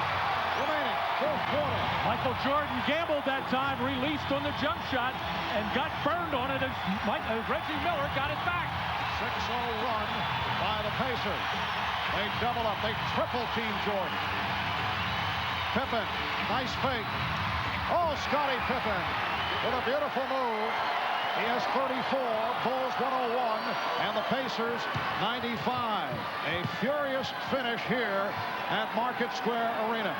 Speaker 7: remaining. Fourth quarter.
Speaker 8: Michael Jordan gambled that time, released on the jump shot, and got burned on it as Reggie Miller got it back.
Speaker 7: 6-0 run by the Pacers. They double up. They triple team Jordan. Pippen, nice fake. Oh, Scottie Pippen with a beautiful move. He has 34, Bulls 101, and the Pacers 95. A furious finish here at Market Square Arena.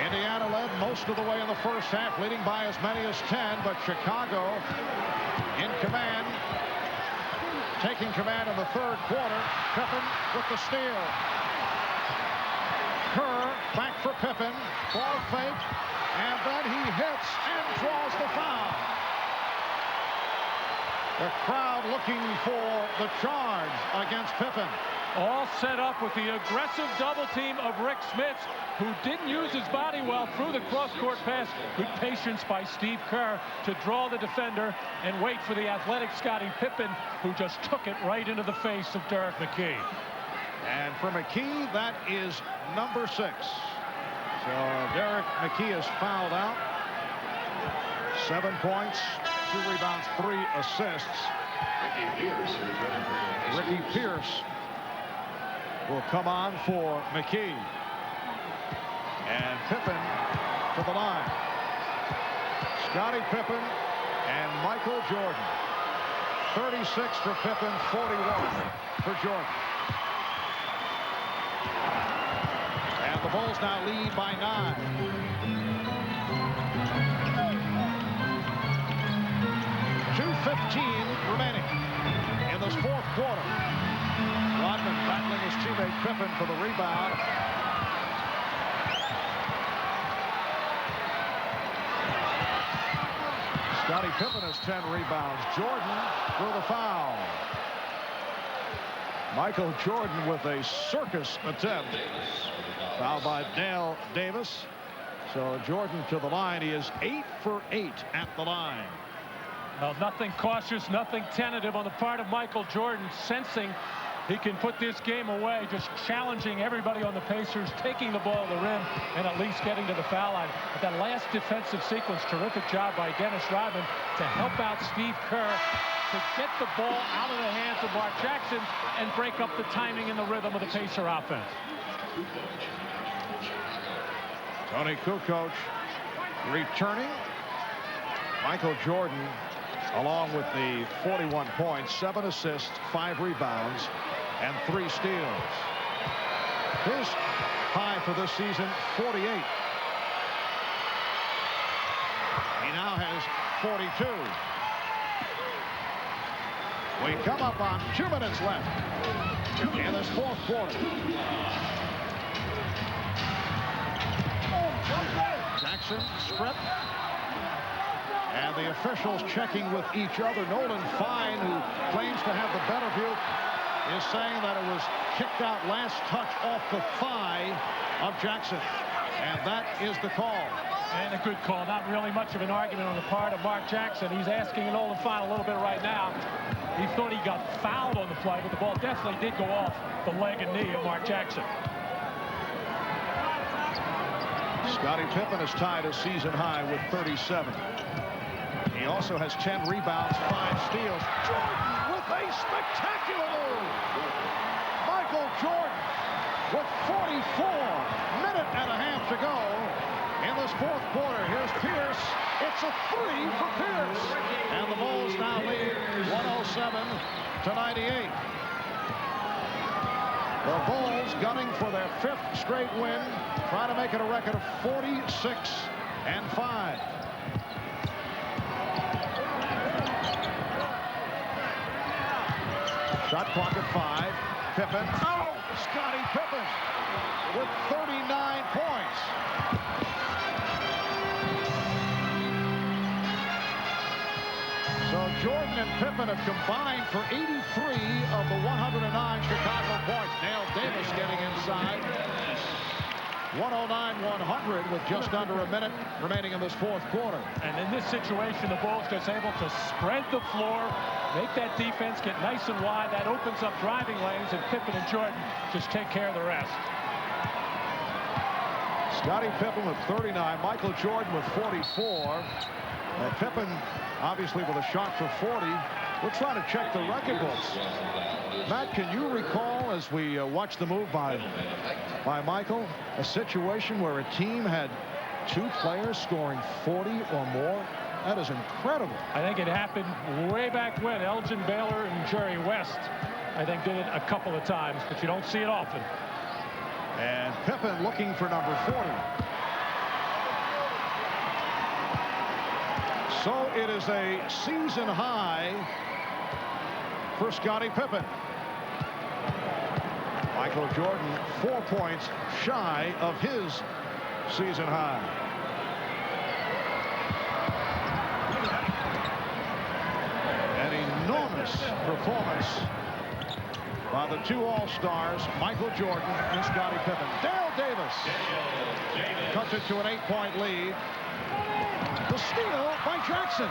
Speaker 7: Indiana led most of the way in the first half, leading by as many as 10, but Chicago in command, taking command in the third quarter. Pippen with the steal. Kerr back for Pippen, ball fake, and then he hits and draws the foul. The crowd looking for the charge against Pippen.
Speaker 8: All set up with the aggressive double team of Rick Smits, who didn't use his body well through the cross-court pass. Good patience by Steve Kerr to draw the defender and wait for the athletic Scottie Pippen, who just took it right into the face of Derek McKee.
Speaker 7: And for McKee, that is number 6. So Derek McKee is fouled out. 7 points, 2 rebounds, 3 assists. Ricky Pierce will come on for McKee. And Pippen to the line. Scottie Pippen and Michael Jordan. 36 for Pippen, 41 for Jordan. And the Bulls now lead by 9. .2:15 remaining in this fourth quarter. Rodman battling his teammate Pippen for the rebound. Scottie Pippen has 10 rebounds. Jordan for the foul. Michael Jordan with a circus attempt. Foul by Dale Davis. So Jordan to the line. He is 8 for 8 at the line.
Speaker 8: Well, nothing cautious, nothing tentative on the part of Michael Jordan, sensing he can put this game away, just challenging everybody on the Pacers, taking the ball to the rim, and at least getting to the foul line. But that last defensive sequence, terrific job by Dennis Rodman to help out Steve Kerr to get the ball out of the hands of Mark Jackson and break up the timing and the rhythm of the Pacer offense.
Speaker 7: Tony Kukoc returning. Michael Jordan, along with the 41 points, 7 assists, 5 rebounds, and 3 steals. His high for this season, 48. He now has 42. We come up on 2 minutes left in this fourth quarter. Jackson, sprint. And the officials checking with each other. Nolan Fine, who claims to have the better view, is saying that it was kicked out last touch off the thigh of Jackson. And that is the call.
Speaker 8: And a good call. Not really much of an argument on the part of Mark Jackson. He's asking Nolan Fine a little bit right now. He thought he got fouled on the play, but the ball definitely did go off the leg and knee of Mark Jackson.
Speaker 7: Scottie Pippen is tied a season high with 37. He also has 10 rebounds, 5 steals. Jordan with a spectacular move. Michael Jordan with 44, minute and a half to go in this fourth quarter. Here's Pierce. It's a 3 for Pierce. And the Bulls now lead 107-98. The Bulls gunning for their 5th straight win, trying to make it a record of 46-5. Shot clock at 5. Pippen. Oh! Scottie Pippen with 39 points. So Jordan and Pippen have combined for 83 of the 109 Chicago points. Dale Davis getting inside. 109-100 with just under a minute remaining in this fourth quarter.
Speaker 8: And in this situation, the Bulls just able to spread the floor, make that defense get nice and wide. That opens up driving lanes, and Pippen and Jordan just take care of the rest.
Speaker 7: Scottie Pippen with 39, Michael Jordan with 44. Pippen obviously with a shot for 40. We're trying to check the record books. Matt, can you recall, as we watch the move by Michael, a situation where a team had 2 players scoring 40 or more? That is incredible.
Speaker 8: I think it happened way back when Elgin Baylor and Jerry West, I think, did it a couple of times, but you don't see it often.
Speaker 7: And Pippen looking for number 40. So it is a season high for Scottie Pippen. Michael Jordan 4 points shy of his season high. An enormous performance by the two All-Stars, Michael Jordan and Scottie Pippen. Dale Davis cuts it to an 8-point lead. The steal by Jackson.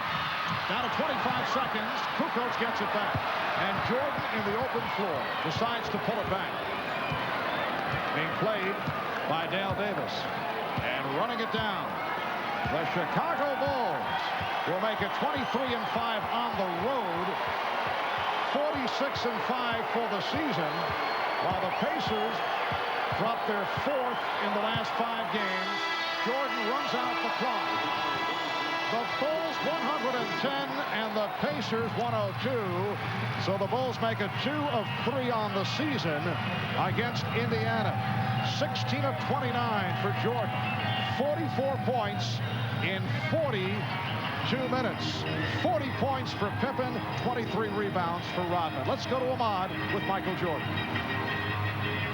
Speaker 7: Down to 25 seconds. Kukoc gets it back. And Jordan in the open floor decides to pull it back. Being played by Dale Davis. And running it down. The Chicago Bulls will make it 23-5 on the road. 46-5 for the season. While the Pacers drop their 4th in the last 5 games. Jordan runs out the clock. The Bulls 110 and the Pacers 102. So the Bulls make it 2 of 3 on the season against Indiana. 16 of 29 for Jordan. 44 points in 42 minutes. 40 points for Pippen, 23 rebounds for Rodman. Let's go to Ahmad with Michael Jordan.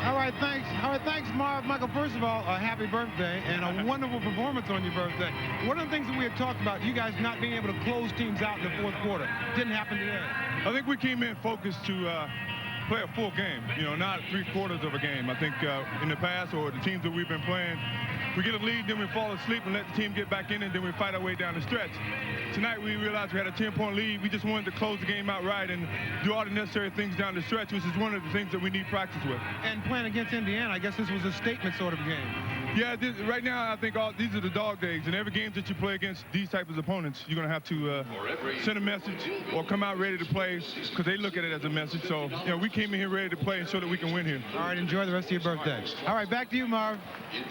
Speaker 13: All right, thanks, Marv. Michael, first of all, a happy birthday and a wonderful performance on your birthday. One of the things that we had talked about, you guys not being able to close teams out in the 4th quarter. Didn't happen today.
Speaker 14: I think we came in focused to play a full game, you know, not 3/4 of a game. I think in the past, or the teams that we've been playing, we get a lead, then we fall asleep and let the team get back in, and then we fight our way down the stretch. Tonight, we realized we had a 10-point lead. We just wanted to close the game out right and do all the necessary things down the stretch, which is one of the things that we need practice with.
Speaker 13: And playing against Indiana, I guess this was a statement sort of game.
Speaker 14: Yeah, right now, I think these are the dog days, and every game that you play against these types of opponents, you're going to have to send a message or come out ready to play, because they look at it as a message. So, you know, we came in here ready to play and show that we can win here.
Speaker 13: All right, enjoy the rest of your birthday. All right, back to you, Marv.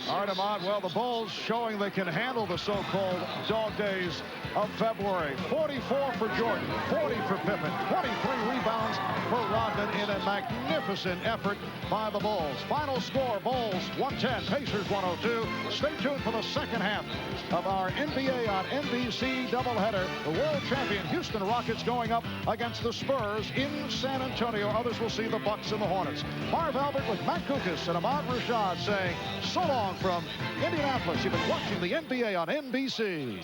Speaker 7: All right, Ahmad. Well, the Bulls showing they can handle the so-called dog days of February. 44 for Jordan, 40 for Pippen, 23 rebounds for Rodman in a magnificent effort by the Bulls. Final score, Bulls 110, Pacers 102. Stay tuned for the second half of our NBA on NBC doubleheader. The world champion Houston Rockets going up against the Spurs in San Antonio. Others will see the Bucks and the Hornets. Marv Albert with Matt Kukas and Ahmad Rashad saying so long from Indianapolis. You've been watching the NBA on NBC.